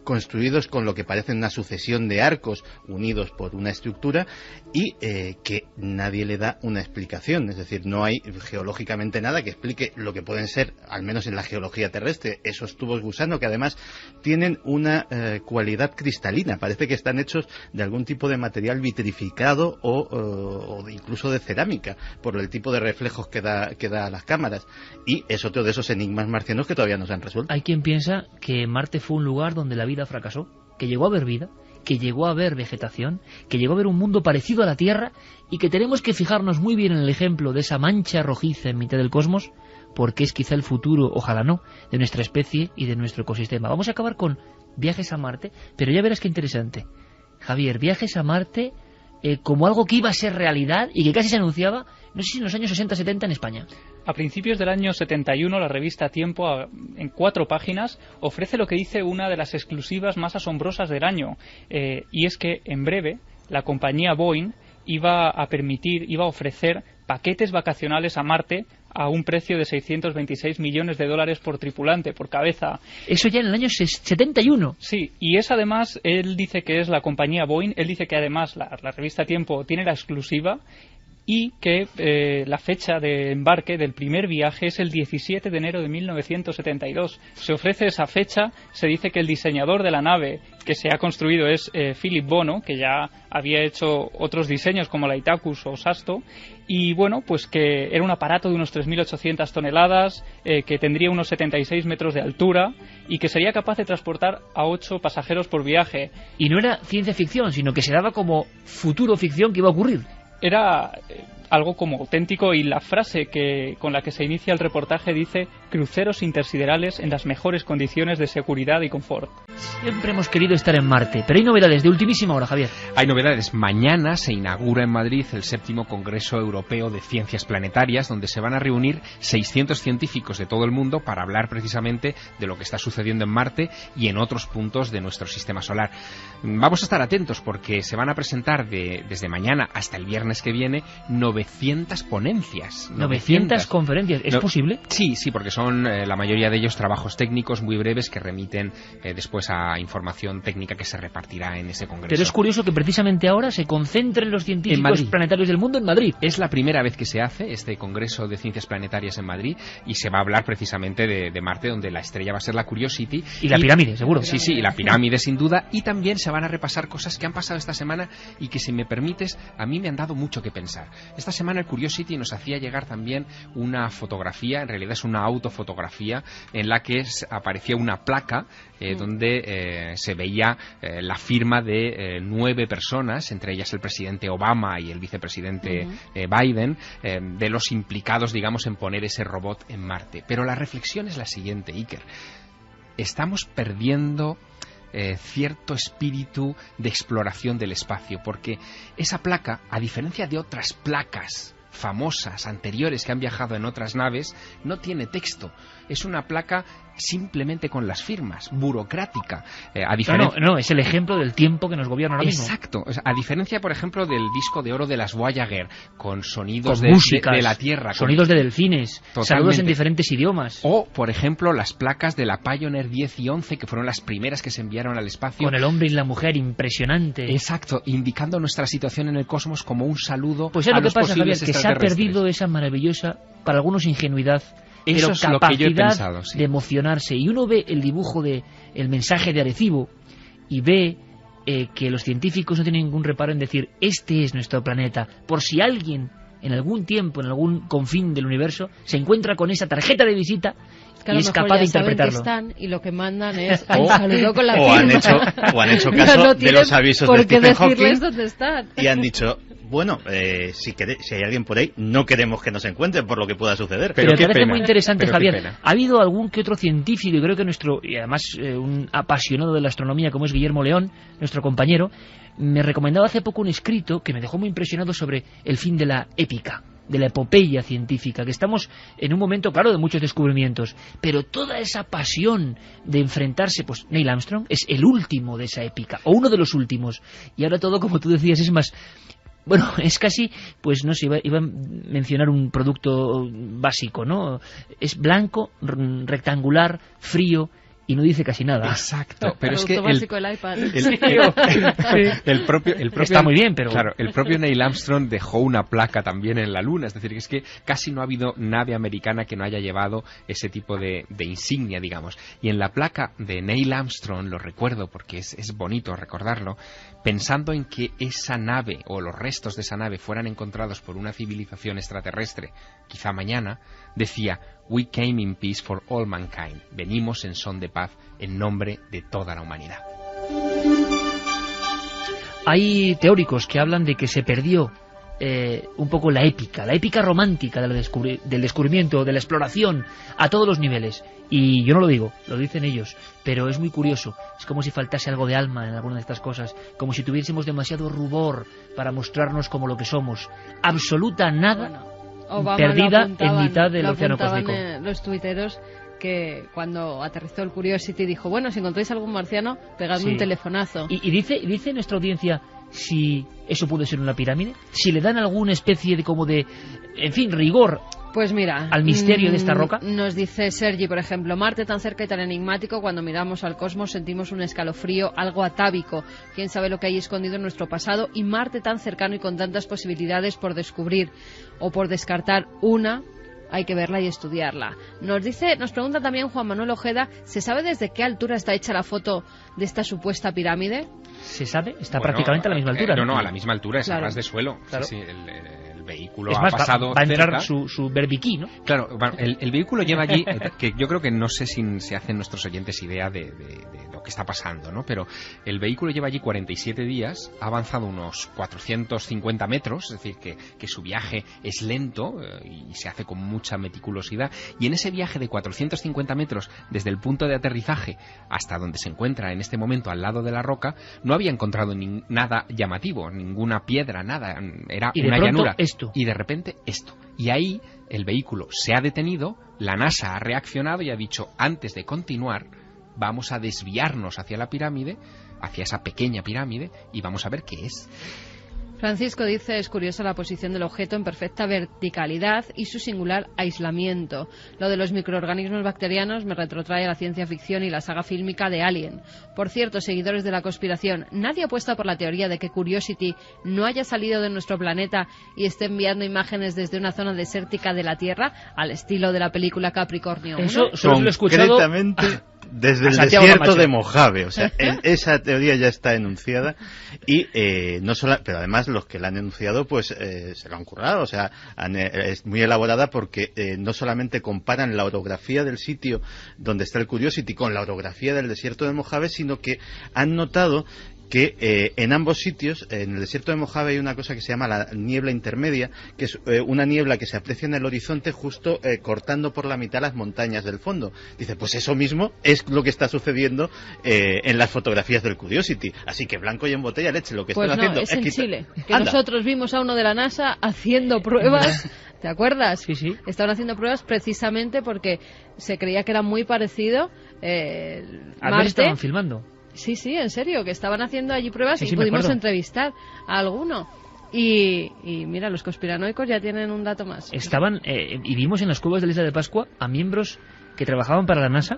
construidos con lo que parece una sucesión de arcos unidos por una estructura, y que nadie le da una explicación. Es decir, no hay geológicamente nada que explique lo que pueden ser, al menos en la geología terrestre, esos tubos gusano, que además tienen una cualidad cristalina. Parece que están hechos de algún tipo de material vitrificado o incluso de cerámica, por el tipo de reflejos que da a las cámaras. Y es otro de esos enigmas marcianos que todavía no se han resuelto. Hay quien piensa que Marte fue un lugar donde la vida fracasó, que llegó a haber vida, que llegó a haber vegetación, que llegó a haber un mundo parecido a la Tierra, y que tenemos que fijarnos muy bien en el ejemplo de esa mancha rojiza en mitad del cosmos, porque es quizá el futuro, ojalá no, de nuestra especie y de nuestro ecosistema. Vamos a acabar con viajes a Marte, pero ya verás qué interesante. Javier, viajes a Marte como algo que iba a ser realidad y que casi se anunciaba, no sé si en los años 60-70 en España. A principios del año 71, la revista Tiempo, en 4 páginas, ofrece lo que dice una de las exclusivas más asombrosas del año, y es que en breve la compañía Boeing iba a ofrecer paquetes vacacionales a Marte a un precio de $626 millones por tripulante, por cabeza. Eso ya en el año 71. Sí, y es además, él dice que es la compañía Boeing, él dice que además la revista Tiempo tiene la exclusiva y que la fecha de embarque del primer viaje es el 17 de enero de 1972. Se ofrece esa fecha, se dice que el diseñador de la nave que se ha construido es Philip Bono, que ya había hecho otros diseños como la Itacus o Sasto, y bueno, pues que era un aparato de unos 3.800 toneladas, que tendría unos 76 metros de altura y que sería capaz de transportar a 8 pasajeros por viaje. Y no era ciencia ficción, sino que se daba como futuro ficción que iba a ocurrir. Era algo como auténtico, y la frase con la que se inicia el reportaje dice: cruceros intersiderales en las mejores condiciones de seguridad y confort. Siempre hemos querido estar en Marte, pero hay novedades de ultimísima hora, Javier. Hay novedades. Mañana se inaugura en Madrid el 7º Congreso Europeo de Ciencias Planetarias, donde se van a reunir 600 científicos de todo el mundo para hablar precisamente de lo que está sucediendo en Marte y en otros puntos de nuestro sistema solar. Vamos a estar atentos porque se van a presentar desde mañana hasta el viernes que viene 900 ponencias. 900 conferencias. ¿Es posible? Sí, porque son la mayoría de ellos trabajos técnicos muy breves que remiten después a información técnica que se repartirá en ese congreso. Pero es curioso que precisamente ahora se concentren los científicos planetarios del mundo en Madrid. Es la primera vez que se hace este Congreso de Ciencias Planetarias en Madrid, y se va a hablar precisamente de Marte, donde la estrella va a ser la Curiosity. Y la pirámide, seguro. Sí, y la pirámide sin duda. Y también se van a repasar cosas que han pasado esta semana y que, si me permites, a mí me han dado mucho que pensar. Esta semana el Curiosity nos hacía llegar también una fotografía, en realidad es una autofotografía, en la que aparecía una placa donde se veía la firma de 9 personas, entre ellas el presidente Obama y el vicepresidente Biden, de los implicados, digamos, en poner ese robot en Marte. Pero la reflexión es la siguiente, Iker. Estamos perdiendo cierto espíritu de exploración del espacio, porque esa placa, a diferencia de otras placas famosas anteriores que han viajado en otras naves, no tiene texto. Es una placa simplemente con las firmas, burocrática. No, es el ejemplo del tiempo que nos gobierna ahora mismo. Exacto. O sea, a diferencia, por ejemplo, del disco de oro de las Voyager, con sonidos con músicas, de la Tierra. Sonidos de delfines, saludos en diferentes idiomas. O, por ejemplo, las placas de la Pioneer 10 y 11, que fueron las primeras que se enviaron al espacio. Con el hombre y la mujer, impresionante. Exacto, indicando nuestra situación en el cosmos como un saludo pues a los posibles extraterrestres. Pues es lo que pasa, Javier, que se ha perdido esa maravillosa, para algunos ingenuidad, eso pero es lo que yo he capacidad pensado, sí, de emocionarse. Y uno ve el dibujo el mensaje de Arecibo y ve que los científicos no tienen ningún reparo en decir: este es nuestro planeta, por si alguien en algún tiempo, en algún confín del universo, se encuentra con esa tarjeta de visita y es capaz de interpretarlo. Están, y lo que mandan es un saludo con la firma. Han hecho caso de los avisos de Stephen Hawking dónde están. Y han dicho: bueno, si hay alguien por ahí, no queremos que nos encuentren por lo que pueda suceder. Pero me parece muy interesante, Javier. Ha habido algún que otro científico, y creo que y además un apasionado de la astronomía como es Guillermo León, nuestro compañero, me recomendaba hace poco un escrito que me dejó muy impresionado sobre el fin de la épica, de la epopeya científica, que estamos en un momento, claro, de muchos descubrimientos, pero toda esa pasión de enfrentarse, pues Neil Armstrong es el último de esa épica, o uno de los últimos, y ahora todo, como tú decías, es más... Bueno, es casi, pues no sé, iba a mencionar un producto básico, ¿no? Es blanco, rectangular, frío, y no dice casi nada. Exacto, pero es que el iPad. El propio está muy bien, pero claro, el propio Neil Armstrong dejó una placa también en la Luna, es decir, que es que casi no ha habido nave americana que no haya llevado ese tipo de insignia, digamos. Y en la placa de Neil Armstrong, lo recuerdo porque es bonito recordarlo, pensando en que esa nave o los restos de esa nave fueran encontrados por una civilización extraterrestre, quizá mañana, decía: "We came in peace for all mankind". Venimos en son de paz en nombre de toda la humanidad. Hay teóricos que hablan de que se perdió un poco la épica romántica del descubrimiento, de la exploración a todos los niveles. Y yo no lo digo, lo dicen ellos, pero es muy curioso. Es como si faltase algo de alma en alguna de estas cosas, como si tuviésemos demasiado rubor para mostrarnos como lo que somos. Absoluta nada, Obama perdida en mitad del océano cósmico. Los tuiteros que cuando aterrizó el Curiosity dijo: bueno, si encontráis algún marciano, pegadme un telefonazo. Y dice nuestra audiencia si eso puede ser una pirámide? ¿Si le dan alguna especie de en fin, rigor pues mira, al misterio de esta roca? Nos dice Sergi, por ejemplo, Marte tan cerca y tan enigmático, cuando miramos al cosmos sentimos un escalofrío algo atávico. Quién sabe lo que hay escondido en nuestro pasado, y Marte tan cercano y con tantas posibilidades por descubrir o por descartar una. Hay que verla y estudiarla. Nos pregunta también Juan Manuel Ojeda, ¿se sabe desde qué altura está hecha la foto de esta supuesta pirámide? ¿Se sabe? Está prácticamente a la misma altura. No, a la misma altura, es a ras de suelo. Claro. Sí, el vehículo es más, ha pasado va a entrar cerca. su berbiquí, ¿no? Claro, el vehículo lleva allí, que yo creo que no sé si se hacen nuestros oyentes idea de lo que está pasando, ¿no? Pero el vehículo lleva allí 47 días, ha avanzado unos 450 metros, es decir, que su viaje es lento y se hace con mucha meticulosidad. Y en ese viaje de 450 metros, desde el punto de aterrizaje hasta donde se encuentra en este momento al lado de la roca, no había encontrado nada llamativo, ninguna piedra, nada. Era y de una pronto, llanura. Esto. Y de repente esto. Y ahí el vehículo se ha detenido, la NASA ha reaccionado y ha dicho, antes de continuar, vamos a desviarnos hacia la pirámide, hacia esa pequeña pirámide, y vamos a ver qué es. Francisco dice, es curiosa la posición del objeto en perfecta verticalidad y su singular aislamiento. Lo de los microorganismos bacterianos me retrotrae a la ciencia ficción y la saga fílmica de Alien. Por cierto, seguidores de la conspiración, ¿nadie apuesta por la teoría de que Curiosity no haya salido de nuestro planeta y esté enviando imágenes desde una zona desértica de la Tierra, al estilo de la película Capricornio 1? Eso solo lo he escuchado desde el desierto de Mojave, o sea, esa teoría ya está enunciada y no solo, pero además los que la han enunciado pues se lo han currado, o sea, es muy elaborada porque no solamente comparan la orografía del sitio donde está el Curiosity con la orografía del desierto de Mojave, sino que han notado que en ambos sitios, en el desierto de Mojave hay una cosa que se llama la niebla intermedia, que es una niebla que se aprecia en el horizonte justo cortando por la mitad las montañas del fondo. Dice, pues eso mismo es lo que está sucediendo en las fotografías del Curiosity. Así que blanco y en botella leche, lo que pues están no, haciendo es en Chile, que nosotros vimos a uno de la NASA haciendo pruebas. ¿Te acuerdas? Sí, sí. Estaban haciendo pruebas precisamente porque se creía que era muy parecido Marte. Estaban filmando. Sí, en serio, que estaban haciendo allí pruebas y me pudimos acuerdo. entrevistar a alguno. Y mira, los conspiranoicos ya tienen un dato más. Estaban, y vimos en las cuevas de la Isla de Pascua a miembros que trabajaban para la NASA,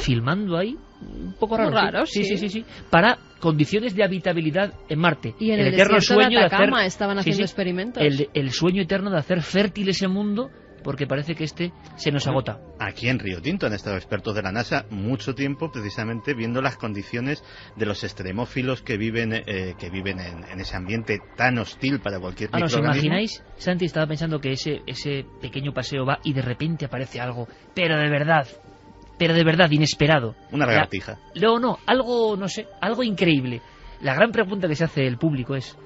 filmando ahí, un poco raro. Muy raro, sí. Para condiciones de habitabilidad en Marte. Y en el eterno desierto sueño de Atacama hacer, estaban haciendo experimentos. El sueño eterno de hacer fértil ese mundo, porque parece que se nos agota. Aquí en Río Tinto han estado expertos de la NASA mucho tiempo precisamente viendo las condiciones de los extremófilos que viven en ese ambiente tan hostil para cualquier microorganismo. ¿Os imagináis? Santi estaba pensando que ese pequeño paseo va y de repente aparece algo, pero de verdad, inesperado. Una lagartija. No, algo, no sé, algo increíble. La gran pregunta que se hace el público es,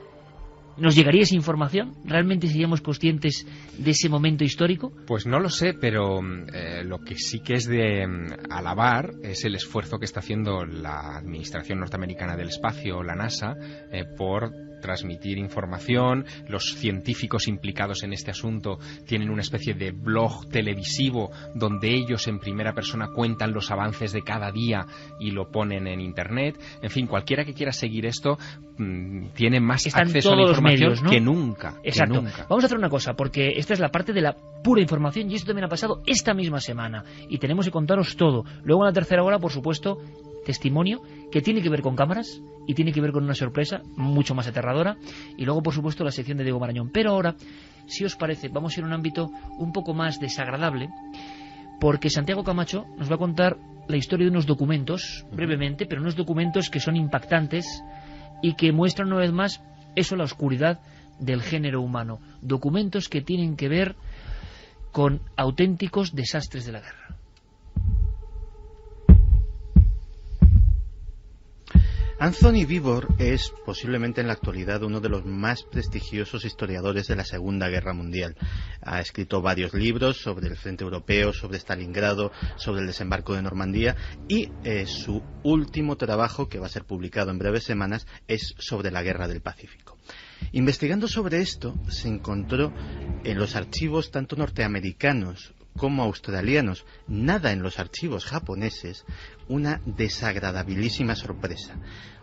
¿nos llegaría esa información? ¿Realmente seríamos conscientes de ese momento histórico? Pues no lo sé, pero lo que sí que es de alabar es el esfuerzo que está haciendo la Administración Norteamericana del Espacio, la NASA, por transmitir información. Los científicos implicados en este asunto tienen una especie de blog televisivo donde ellos en primera persona cuentan los avances de cada día y lo ponen en internet. En fin, cualquiera que quiera seguir esto tiene más acceso a la información medios, ¿no? que nunca. Exacto. Que nunca. Vamos a hacer una cosa, porque esta es la parte de la pura información y esto también ha pasado esta misma semana y tenemos que contaros todo. Luego en la tercera hora, por supuesto, testimonio que tiene que ver con cámaras y tiene que ver con una sorpresa mucho más aterradora, y luego por supuesto la sección de Diego Marañón. Pero ahora, si os parece, vamos a ir a un ámbito un poco más desagradable, porque Santiago Camacho nos va a contar la historia de unos documentos, brevemente, pero unos documentos que son impactantes y que muestran una vez más eso, la oscuridad del género humano. Documentos que tienen que ver con auténticos desastres de la guerra. Anthony Beevor es posiblemente en la actualidad uno de los más prestigiosos historiadores de la Segunda Guerra Mundial. Ha escrito varios libros sobre el frente europeo, sobre Stalingrado, sobre el desembarco de Normandía, y su último trabajo, que va a ser publicado en breves semanas, es sobre la Guerra del Pacífico. Investigando sobre esto, se encontró en los archivos tanto norteamericanos como australianos. Nada en los archivos japoneses, una desagradabilísima sorpresa.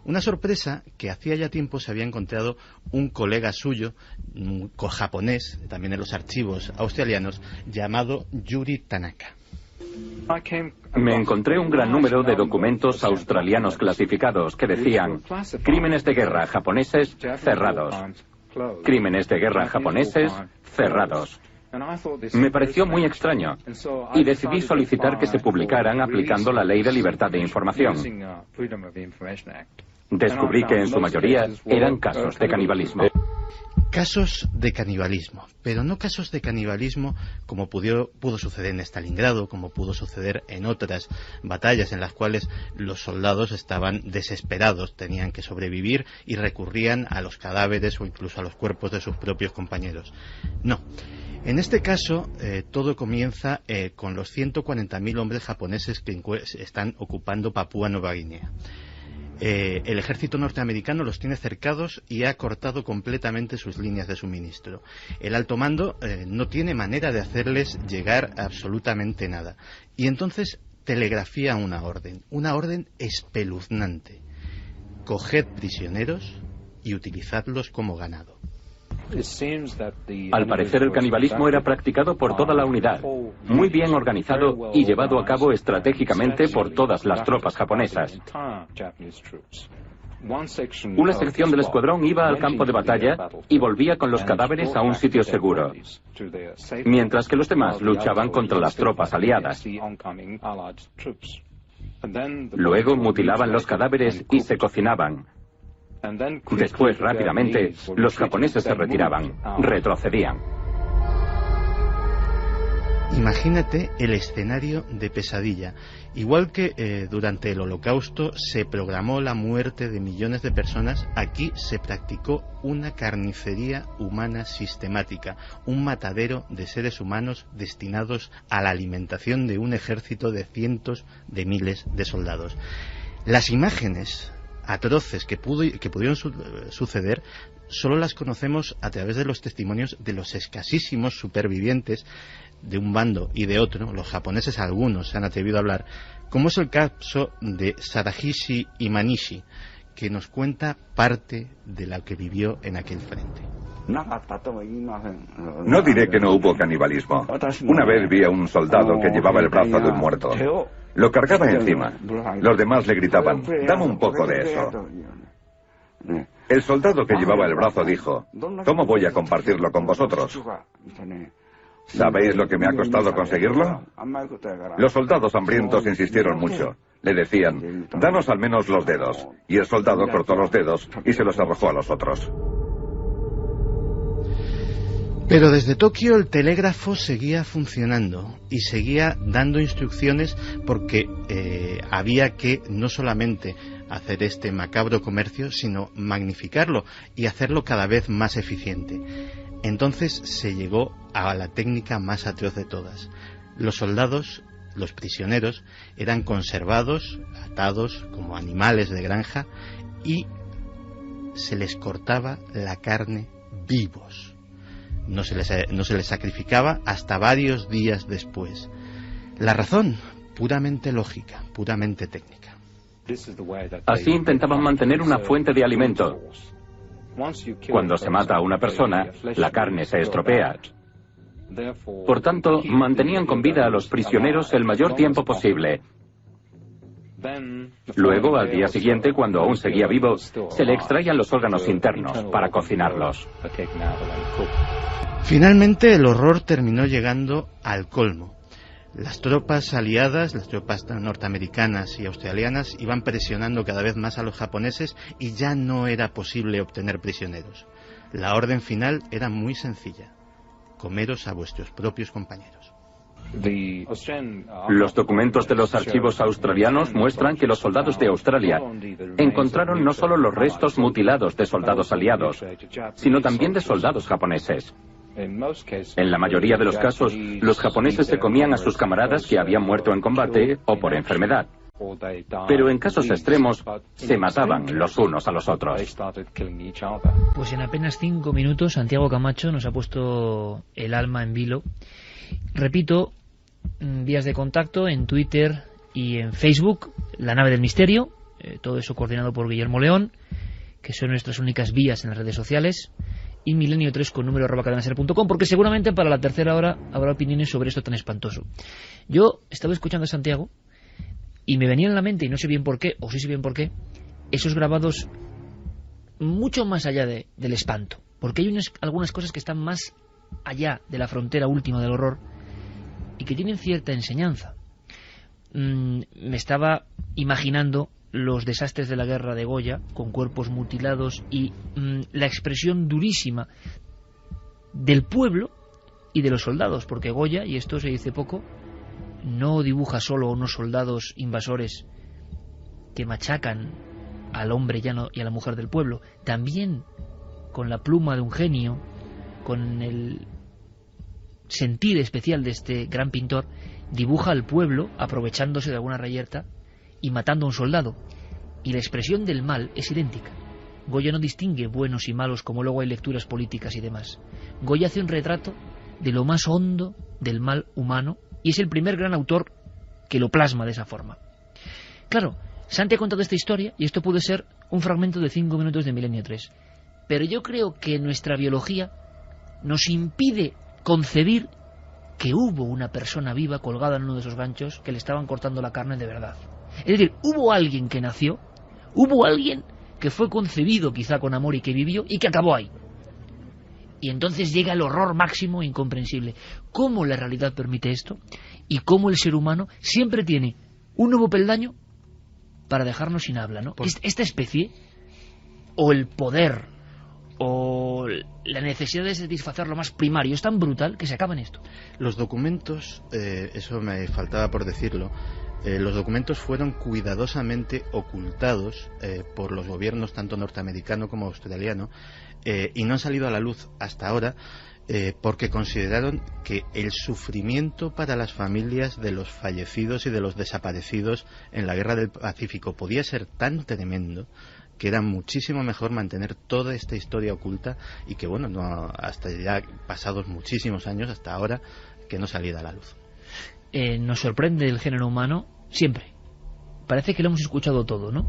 Una sorpresa que hacía ya tiempo se había encontrado un colega suyo, un japonés, también en los archivos australianos, llamado Yuri Tanaka. Me encontré un gran número de documentos australianos clasificados que decían: crímenes de guerra japoneses cerrados, crímenes de guerra japoneses cerrados. Me pareció muy extraño y decidí solicitar que se publicaran aplicando la Ley de Libertad de Información. Descubrí que en su mayoría eran casos de canibalismo. Casos de canibalismo, pero no casos de canibalismo como pudo suceder en Stalingrado, como pudo suceder en otras batallas en las cuales los soldados estaban desesperados, tenían que sobrevivir y recurrían a los cadáveres o incluso a los cuerpos de sus propios compañeros. No. En este caso, todo comienza con los 140.000 hombres japoneses que están ocupando Papúa Nueva Guinea. El ejército norteamericano los tiene cercados y ha cortado completamente sus líneas de suministro. El alto mando no tiene manera de hacerles llegar absolutamente nada. Y entonces telegrafía una orden espeluznante. Coged prisioneros y utilizadlos como ganado. Al parecer el canibalismo era practicado por toda la unidad, muy bien organizado y llevado a cabo estratégicamente por todas las tropas japonesas. Una sección del escuadrón iba al campo de batalla y volvía con los cadáveres a un sitio seguro, mientras que los demás luchaban contra las tropas aliadas. Luego mutilaban los cadáveres y se cocinaban. Después, rápidamente, los japoneses se retiraban, retrocedían. Imagínate el escenario de pesadilla. Igual que durante el Holocausto se programó la muerte de millones de personas, aquí se practicó una carnicería humana sistemática, un matadero de seres humanos destinados a la alimentación de un ejército de cientos de miles de soldados. Las imágenes atroces que pudieron suceder solo las conocemos a través de los testimonios de los escasísimos supervivientes de un bando y de otro. Los japoneses, algunos, se han atrevido a hablar, como es el caso de Sadahishi Imanishi, que nos cuenta parte de lo que vivió en aquel frente. No diré que no hubo canibalismo. Una vez vi a un soldado que llevaba el brazo de un muerto. Lo cargaba encima. Los demás le gritaban: dame un poco de eso. El soldado que llevaba el brazo dijo: ¿cómo voy a compartirlo con vosotros? ¿Sabéis lo que me ha costado conseguirlo? Los soldados hambrientos insistieron mucho. Le decían: danos al menos los dedos. Y el soldado cortó los dedos y se los arrojó a los otros. Pero desde Tokio el telégrafo seguía funcionando y seguía dando instrucciones porque había que no solamente hacer este macabro comercio, sino magnificarlo y hacerlo cada vez más eficiente. Entonces se llegó a la técnica más atroz de todas. Los soldados, los prisioneros, eran conservados, atados como animales de granja y se les cortaba la carne vivos. No se les sacrificaba hasta varios días después. La razón, puramente lógica, puramente técnica. Así intentaban mantener una fuente de alimento. Cuando se mata a una persona, la carne se estropea. Por tanto, mantenían con vida a los prisioneros el mayor tiempo posible. Luego, al día siguiente, cuando aún seguía vivo, se le extraían los órganos internos para cocinarlos. Finalmente, el horror terminó llegando al colmo. Las tropas aliadas, las tropas norteamericanas y australianas, iban presionando cada vez más a los japoneses y ya no era posible obtener prisioneros. La orden final era muy sencilla: comeros a vuestros propios compañeros. Los documentos de los archivos australianos muestran que los soldados de Australia encontraron no solo los restos mutilados de soldados aliados, sino también de soldados japoneses. En la mayoría de los casos, los japoneses se comían a sus camaradas que habían muerto en combate o por enfermedad. Pero en casos extremos, se mataban los unos a los otros. Pues en apenas 5 minutos, Santiago Camacho nos ha puesto el alma en vilo. Repito, vías de contacto en Twitter y en Facebook, La Nave del Misterio, todo eso coordinado por Guillermo León, que son nuestras únicas vías en las redes sociales, y milenio3 con número @cadenaser.com, porque seguramente para la tercera hora habrá opiniones sobre esto tan espantoso. Yo estaba escuchando a Santiago y me venía en la mente, y no sé bien por qué, o sí sé bien por qué, esos grabados mucho más allá del espanto, porque hay algunas cosas que están más allá de la frontera última del horror y que tienen cierta enseñanza. Me estaba imaginando los desastres de la guerra de Goya, con cuerpos mutilados y la expresión durísima del pueblo y de los soldados, porque Goya, y esto se dice poco, no dibuja solo a unos soldados invasores que machacan al hombre llano y a la mujer del pueblo, también con la pluma de un genio, con el sentir especial de este gran pintor, dibuja al pueblo aprovechándose de alguna reyerta y matando a un soldado, y la expresión del mal es idéntica. Goya no distingue buenos y malos como luego hay lecturas políticas y demás. Goya hace un retrato de lo más hondo del mal humano y es el primer gran autor que lo plasma de esa forma. Claro, Santi ha contado esta historia y esto puede ser un fragmento de 5 minutos de Milenio 3, pero yo creo que nuestra biología nos impide concebir que hubo una persona viva colgada en uno de esos ganchos que le estaban cortando la carne de verdad. Es decir, hubo alguien que nació, hubo alguien que fue concebido quizá con amor y que vivió y que acabó ahí. Y entonces llega el horror máximo e incomprensible. ¿Cómo la realidad permite esto? Y cómo el ser humano siempre tiene un nuevo peldaño para dejarnos sin habla, ¿no? Esta especie, o el poder, o la necesidad de satisfacer lo más primario, es tan brutal que se acaba en esto. Los documentos, eso me faltaba por decirlo, los documentos fueron cuidadosamente ocultados por los gobiernos tanto norteamericano como australiano y no han salido a la luz hasta ahora porque consideraron que el sufrimiento para las familias de los fallecidos y de los desaparecidos en la Guerra del Pacífico podía ser tan tremendo que era muchísimo mejor mantener toda esta historia oculta y que, bueno, no, hasta ya pasados muchísimos años, hasta ahora, que no saliera a la luz. Nos sorprende el género humano siempre. Parece que lo hemos escuchado todo, ¿no?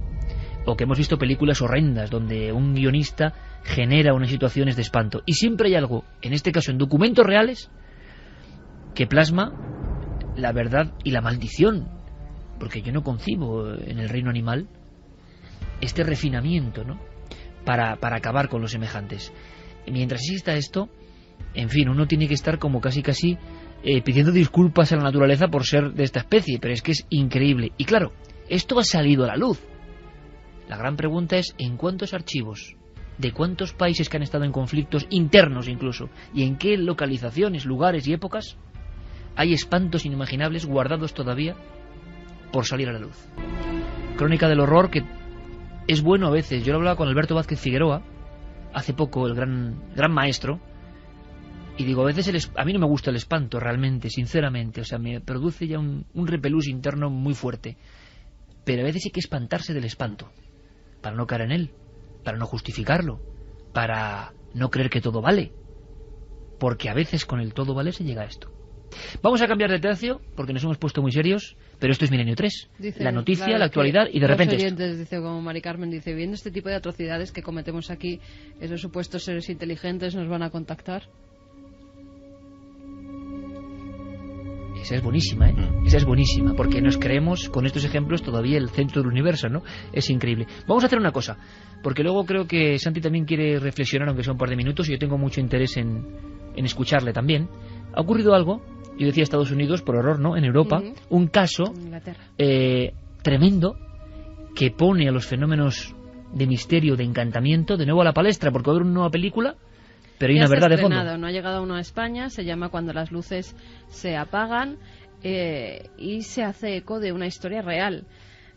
O que hemos visto películas horrendas donde un guionista genera unas situaciones de espanto. Y siempre hay algo, en este caso en documentos reales, que plasma la verdad y la maldición. Porque yo no concibo en el reino animal este refinamiento, ¿no? Para acabar con los semejantes. Mientras exista esto, en fin, uno tiene que estar como casi pidiendo disculpas a la naturaleza por ser de esta especie, pero es que es increíble. Y claro, esto ha salido a la luz. La gran pregunta es ¿en cuántos archivos, de cuántos países que han estado en conflictos internos incluso, y en qué localizaciones, lugares y épocas hay espantos inimaginables guardados todavía por salir a la luz? Crónica del horror que es bueno a veces. Yo lo hablaba con Alberto Vázquez Figueroa hace poco, el gran maestro, y digo, a veces a mí no me gusta el espanto realmente, sinceramente, o sea, me produce ya un repelús interno muy fuerte, pero a veces hay que espantarse del espanto para no caer en él, para no justificarlo, para no creer que todo vale, porque a veces con el todo vale se llega a esto. Vamos a cambiar de tercio porque nos hemos puesto muy serios, pero esto es Milenio 3, la noticia, claro, la actualidad y de repente los oyentes, dice, como Mari Carmen dice, viendo este tipo de atrocidades que cometemos aquí, esos supuestos seres inteligentes nos van a contactar. Esa es buenísima, ¿eh? Esa es buenísima, porque nos creemos con estos ejemplos todavía el centro del universo, ¿no? Es increíble. Vamos a hacer una cosa, porque luego creo que Santi también quiere reflexionar, aunque sea un par de minutos, y yo tengo mucho interés en escucharle también. Ha ocurrido algo, yo decía Estados Unidos, por error, ¿no? En Europa, un caso tremendo que pone a los fenómenos de misterio, de encantamiento, de nuevo a la palestra, porque va a haber una nueva película, pero hay una verdad de fondo. No ha llegado uno a España, se llama Cuando las luces se apagan y se hace eco de una historia real.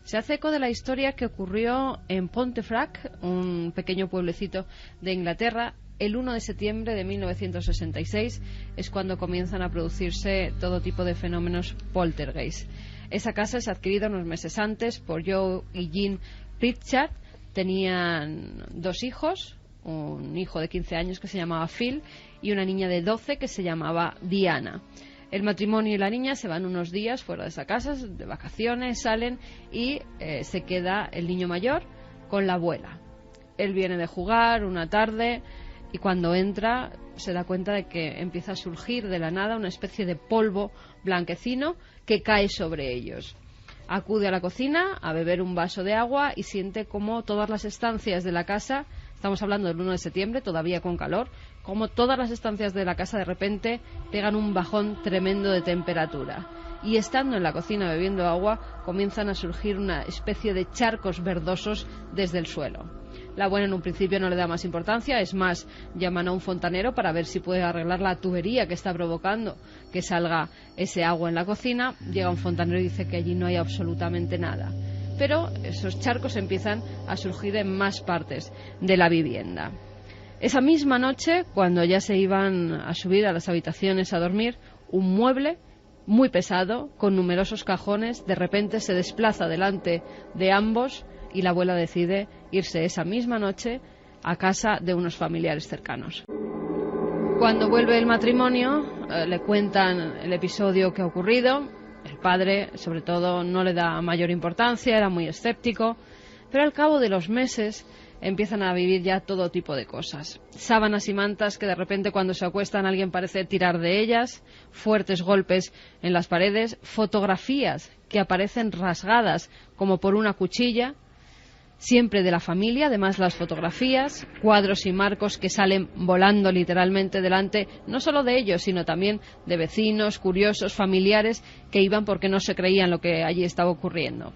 Se hace eco de la historia que ocurrió en Pontefract, un pequeño pueblecito de Inglaterra. El 1 de septiembre de 1966 es cuando comienzan a producirse todo tipo de fenómenos poltergeist. Esa casa es adquirida unos meses antes por Joe y Jean Pritchard. Tenían 2 hijos, un hijo de 15 años que se llamaba Phil y una niña de 12 que se llamaba Diana. El matrimonio y la niña se van unos días fuera de esa casa, de vacaciones, salen y se queda el niño mayor con la abuela. Él viene de jugar una tarde y cuando entra se da cuenta de que empieza a surgir de la nada una especie de polvo blanquecino que cae sobre ellos. Acude a la cocina a beber un vaso de agua y siente como todas las estancias de la casa, estamos hablando del 1 de septiembre, todavía con calor, como todas las estancias de la casa de repente pegan un bajón tremendo de temperatura. Y estando en la cocina bebiendo agua, comienzan a surgir una especie de charcos verdosos desde el suelo. La abuela en un principio no le da más importancia, es más, llaman a un fontanero para ver si puede arreglar la tubería que está provocando que salga ese agua en la cocina. Llega un fontanero y dice que allí no hay absolutamente nada. Pero esos charcos empiezan a surgir en más partes de la vivienda. Esa misma noche, cuando ya se iban a subir a las habitaciones a dormir, un mueble muy pesado, con numerosos cajones, de repente se desplaza delante de ambos y la abuela decide irse esa misma noche a casa de unos familiares cercanos. Cuando vuelve el matrimonio, le cuentan el episodio que ha ocurrido. El padre, sobre todo, no le da mayor importancia, era muy escéptico, pero al cabo de los meses empiezan a vivir ya todo tipo de cosas. Sábanas y mantas que de repente cuando se acuestan alguien parece tirar de ellas, fuertes golpes en las paredes, fotografías que aparecen rasgadas como por una cuchilla, siempre de la familia, además las fotografías, cuadros y marcos que salen volando literalmente delante, no solo de ellos, sino también de vecinos, curiosos, familiares que iban porque no se creían lo que allí estaba ocurriendo.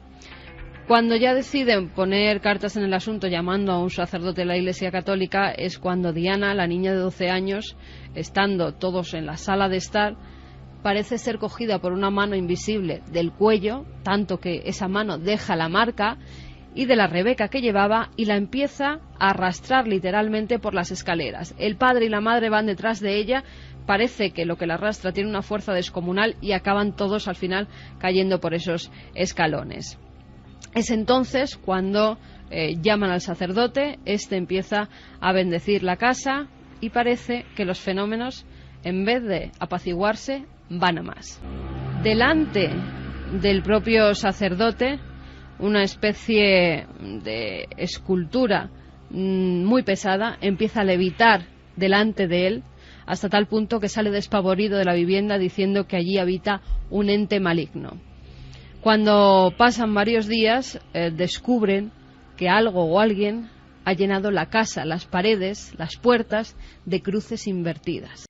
Cuando ya deciden poner cartas en el asunto llamando a un sacerdote de la Iglesia Católica es cuando Diana, la niña de 12 años, estando todos en la sala de estar, parece ser cogida por una mano invisible del cuello, tanto que esa mano deja la marca, y de la Rebeca que llevaba, y la empieza a arrastrar literalmente por las escaleras. El padre y la madre van detrás de ella, parece que lo que la arrastra tiene una fuerza descomunal y acaban todos al final cayendo por esos escalones. Es entonces cuando llaman al sacerdote, este empieza a bendecir la casa y parece que los fenómenos, en vez de apaciguarse, van a más. Delante del propio sacerdote, una especie de escultura muy pesada empieza a levitar delante de él, hasta tal punto que sale despavorido de la vivienda diciendo que allí habita un ente maligno. Cuando pasan varios días, descubren que algo o alguien ha llenado la casa, las paredes, las puertas de cruces invertidas.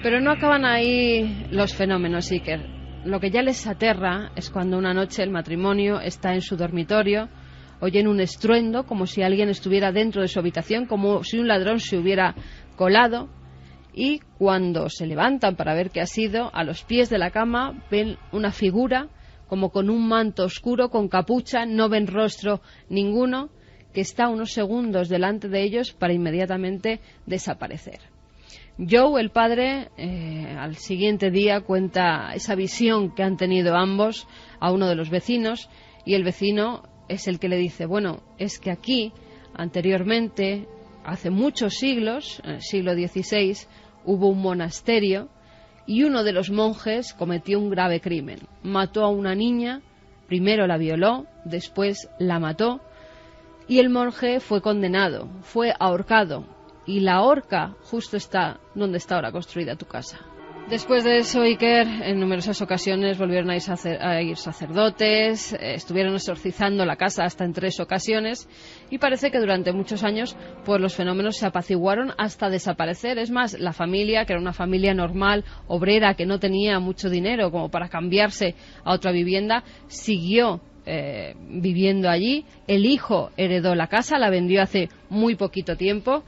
Pero no acaban ahí los fenómenos, Iker. Lo que ya les aterra es cuando una noche el matrimonio está en su dormitorio, oyen un estruendo como si alguien estuviera dentro de su habitación, como si un ladrón se hubiera colado, y cuando se levantan para ver qué ha sido, a los pies de la cama ven una figura como con un manto oscuro, con capucha, no ven rostro ninguno, que está unos segundos delante de ellos para inmediatamente desaparecer. Joe, el padre, al siguiente día cuenta esa visión que han tenido ambos a uno de los vecinos, y el vecino es el que le dice, bueno, es que aquí, anteriormente, hace muchos siglos, en el siglo XVI, hubo un monasterio, y uno de los monjes cometió un grave crimen. Mató a una niña, primero la violó, después la mató, y el monje fue condenado, fue ahorcado, y la horca justo está donde está ahora construida tu casa. Después de eso, Iker, en numerosas ocasiones volvieron a ir sacerdotes, estuvieron exorcizando la casa hasta en 3 ocasiones, y parece que durante muchos años pues los fenómenos se apaciguaron hasta desaparecer. Es más, la familia, que era una familia normal, obrera, que no tenía mucho dinero como para cambiarse a otra vivienda, siguió viviendo allí. El hijo heredó la casa, la vendió hace muy poquito tiempo.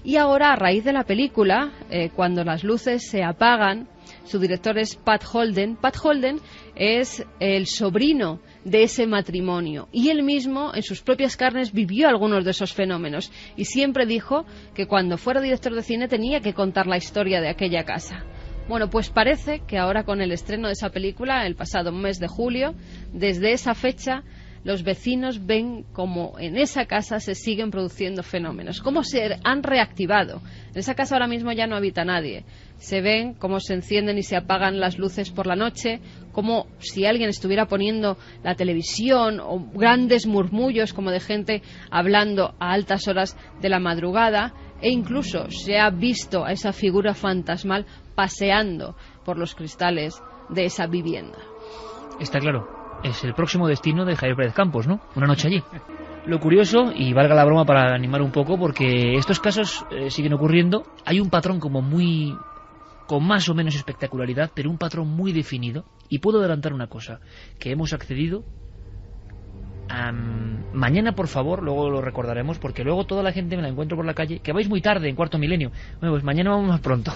Y ahora, a raíz de la película, cuando las luces se apagan, su director es Pat Holden. Pat Holden es el sobrino de ese matrimonio y él mismo, en sus propias carnes, vivió algunos de esos fenómenos y siempre dijo que cuando fuera director de cine tenía que contar la historia de aquella casa. Bueno, pues parece que ahora con el estreno de esa película, el pasado mes de julio, desde esa fecha, los vecinos ven como en esa casa se siguen produciendo fenómenos, cómo se han reactivado. En esa casa ahora mismo ya no habita nadie. Se ven cómo se encienden y se apagan las luces por la noche, como si alguien estuviera poniendo la televisión, o grandes murmullos como de gente hablando a altas horas de la madrugada, e incluso se ha visto a esa figura fantasmal paseando por los cristales de esa vivienda. Está claro, es el próximo destino de Javier Pérez Campos, ¿no? Una noche allí. Lo curioso, y valga la broma para animar un poco, porque estos casos siguen ocurriendo, hay un patrón como muy... con más o menos espectacularidad, pero un patrón muy definido. Y puedo adelantar una cosa, que hemos accedido a... Mañana, por favor, luego lo recordaremos, porque luego toda la gente me la encuentro por la calle, que vais muy tarde en Cuarto Milenio. Bueno, pues mañana vamos más pronto.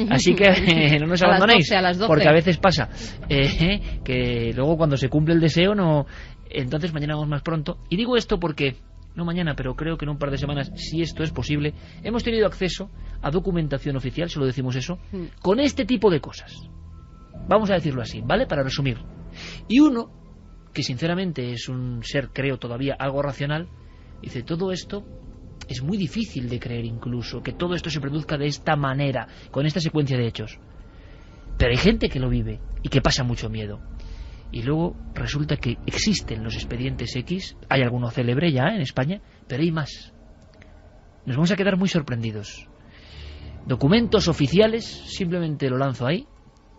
Así que no nos abandonéis, a las 12. porque a veces pasa que luego cuando se cumple el deseo no... Entonces mañana vamos más pronto. Y digo esto porque... no mañana, pero creo que en un par de semanas, si esto es posible, hemos tenido acceso a documentación oficial, solo decimos eso, con este tipo de cosas. Vamos a decirlo así, ¿vale? Para resumir. Y uno, que sinceramente es un ser, creo, todavía algo racional, dice, todo esto es muy difícil de creer incluso, que todo esto se produzca de esta manera, con esta secuencia de hechos. Pero hay gente que lo vive y que pasa mucho miedo. Y luego resulta que existen los expedientes X, hay alguno célebre ya en España, pero hay más. Nos vamos a quedar muy sorprendidos. Documentos oficiales, simplemente lo lanzo ahí,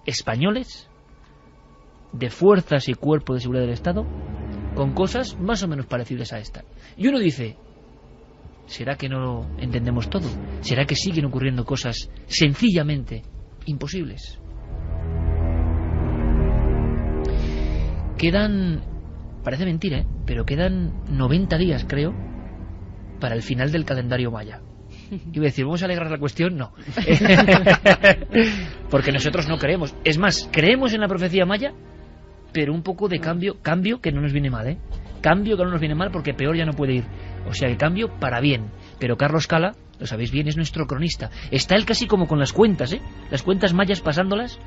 españoles, de fuerzas y cuerpos de seguridad del Estado, con cosas más o menos parecidas a esta. Y uno dice, ¿será que no entendemos todo? ¿Será que siguen ocurriendo cosas sencillamente imposibles? Quedan, parece mentira, pero quedan 90 días, creo, para el final del calendario maya. Iba a decir, ¿vamos a alegrar la cuestión? No. Porque nosotros no creemos. Es más, creemos en la profecía maya, pero un poco de cambio que no nos viene mal, Cambio que no nos viene mal porque peor ya no puede ir. O sea, el cambio para bien. Pero Carlos Cala, lo sabéis bien, es nuestro cronista. Está él casi como con las cuentas, las cuentas mayas pasándolas.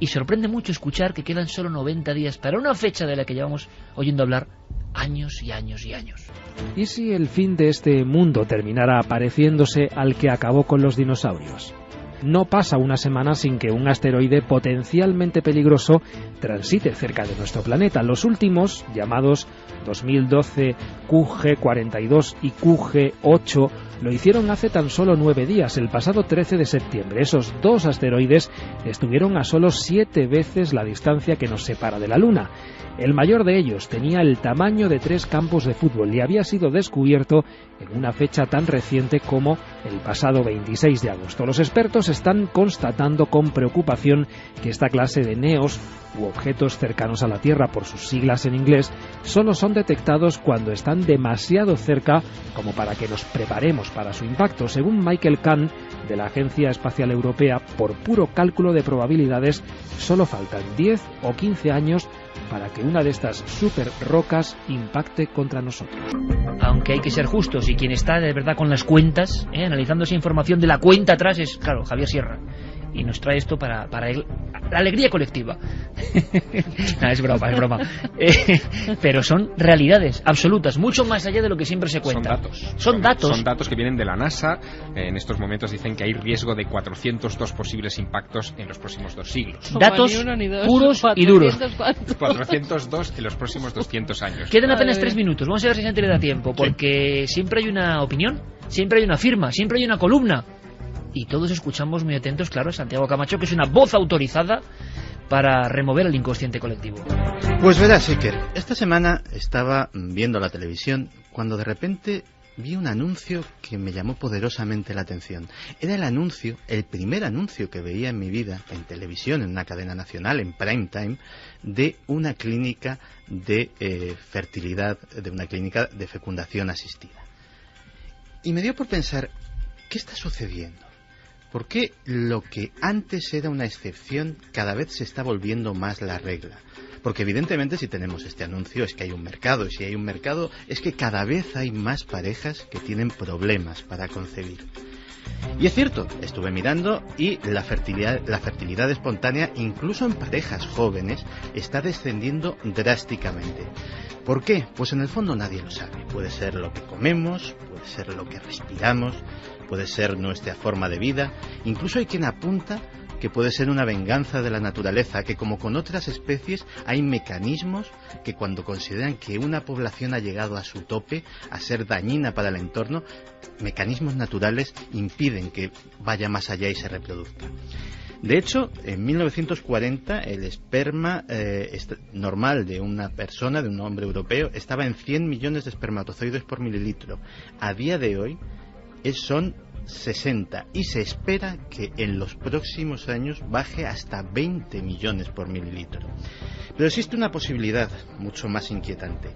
Y sorprende mucho escuchar que quedan solo 90 días para una fecha de la que llevamos oyendo hablar años y años y años. ¿Y si el fin de este mundo terminara pareciéndose al que acabó con los dinosaurios? No pasa una semana sin que un asteroide potencialmente peligroso transite cerca de nuestro planeta. Los últimos, llamados 2012 QG42 y QG8, lo hicieron hace tan solo 9 días, el pasado 13 de septiembre. Esos dos asteroides estuvieron a solo 7 veces la distancia que nos separa de la Luna. El mayor de ellos tenía el tamaño de 3 campos de fútbol y había sido descubierto en una fecha tan reciente como el pasado 26 de agosto. Los expertos están constatando con preocupación que esta clase de NEOs, u objetos cercanos a la Tierra por sus siglas en inglés, solo son detectados cuando están demasiado cerca como para que nos preparemos para su impacto. Según Michael Kahn, de la Agencia Espacial Europea, por puro cálculo de probabilidades, solo faltan 10 o 15 años para que una de estas super rocas impacte contra nosotros. Aunque hay que ser justos, y quien está de verdad con las cuentas, analizando esa información de la cuenta atrás, es, claro, Javier Sierra. Y nos trae esto para la alegría colectiva. No, es broma. Pero son realidades absolutas, mucho más allá de lo que siempre se cuenta. Son datos que vienen de la NASA. En estos momentos dicen que hay riesgo de 402 posibles impactos en los próximos 2 siglos. Datos puros y duros. 402 en los próximos 200 años. Quedan apenas 3 minutos. Vamos a ver si a gente le da tiempo, porque siempre hay una opinión, siempre hay una firma, siempre hay una columna. Y todos escuchamos muy atentos, claro, a Santiago Camacho, que es una voz autorizada para remover el inconsciente colectivo. Pues verás, Iker, esta semana estaba viendo la televisión cuando de repente vi un anuncio que me llamó poderosamente la atención. Era el primer anuncio que veía en mi vida en televisión, en una cadena nacional, en prime time, de una clínica de fertilidad, de una clínica de fecundación asistida. Y me dio por pensar, ¿qué está sucediendo? ¿Por qué lo que antes era una excepción cada vez se está volviendo más la regla? Porque evidentemente si tenemos este anuncio es que hay un mercado, y si hay un mercado es que cada vez hay más parejas que tienen problemas para concebir. Y es cierto, estuve mirando y la fertilidad espontánea, incluso en parejas jóvenes, está descendiendo drásticamente. ¿Por qué? Pues en el fondo nadie lo sabe. Puede ser lo que comemos, puede ser lo que respiramos, puede ser nuestra forma de vida. Incluso hay quien apunta que puede ser una venganza de la naturaleza, que como con otras especies hay mecanismos que cuando consideran que una población ha llegado a su tope, a ser dañina para el entorno, mecanismos naturales impiden que vaya más allá y se reproduzca. De hecho, en 1940 el esperma normal de una persona, de un hombre europeo, estaba en 100 millones de espermatozoides por mililitro. A día de hoy son 60 y se espera que en los próximos años baje hasta 20 millones por mililitro. Pero existe una posibilidad mucho más inquietante.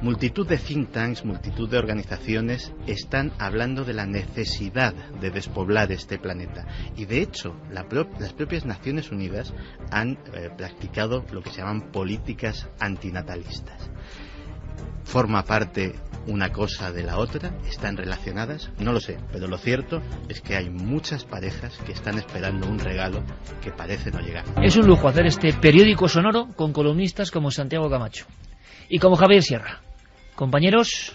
Multitud de think tanks, multitud de organizaciones están hablando de la necesidad de despoblar este planeta. Y de hecho, las propias Naciones Unidas han practicado lo que se llaman políticas antinatalistas. ¿Forma parte una cosa de la otra? ¿Están relacionadas? No lo sé, pero lo cierto es que hay muchas parejas que están esperando un regalo que parece no llegar. Es un lujo hacer este periódico sonoro con columnistas como Santiago Camacho y como Javier Sierra. Compañeros,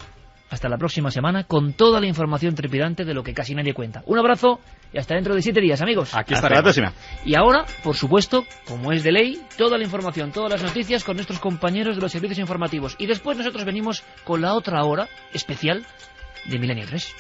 hasta la próxima semana con toda la información trepidante de lo que casi nadie cuenta. Un abrazo y hasta dentro de 7 días, amigos. Aquí hasta la próxima. Y ahora, por supuesto, como es de ley, toda la información, todas las noticias con nuestros compañeros de los servicios informativos. Y después nosotros venimos con la otra hora especial de Milenio 3.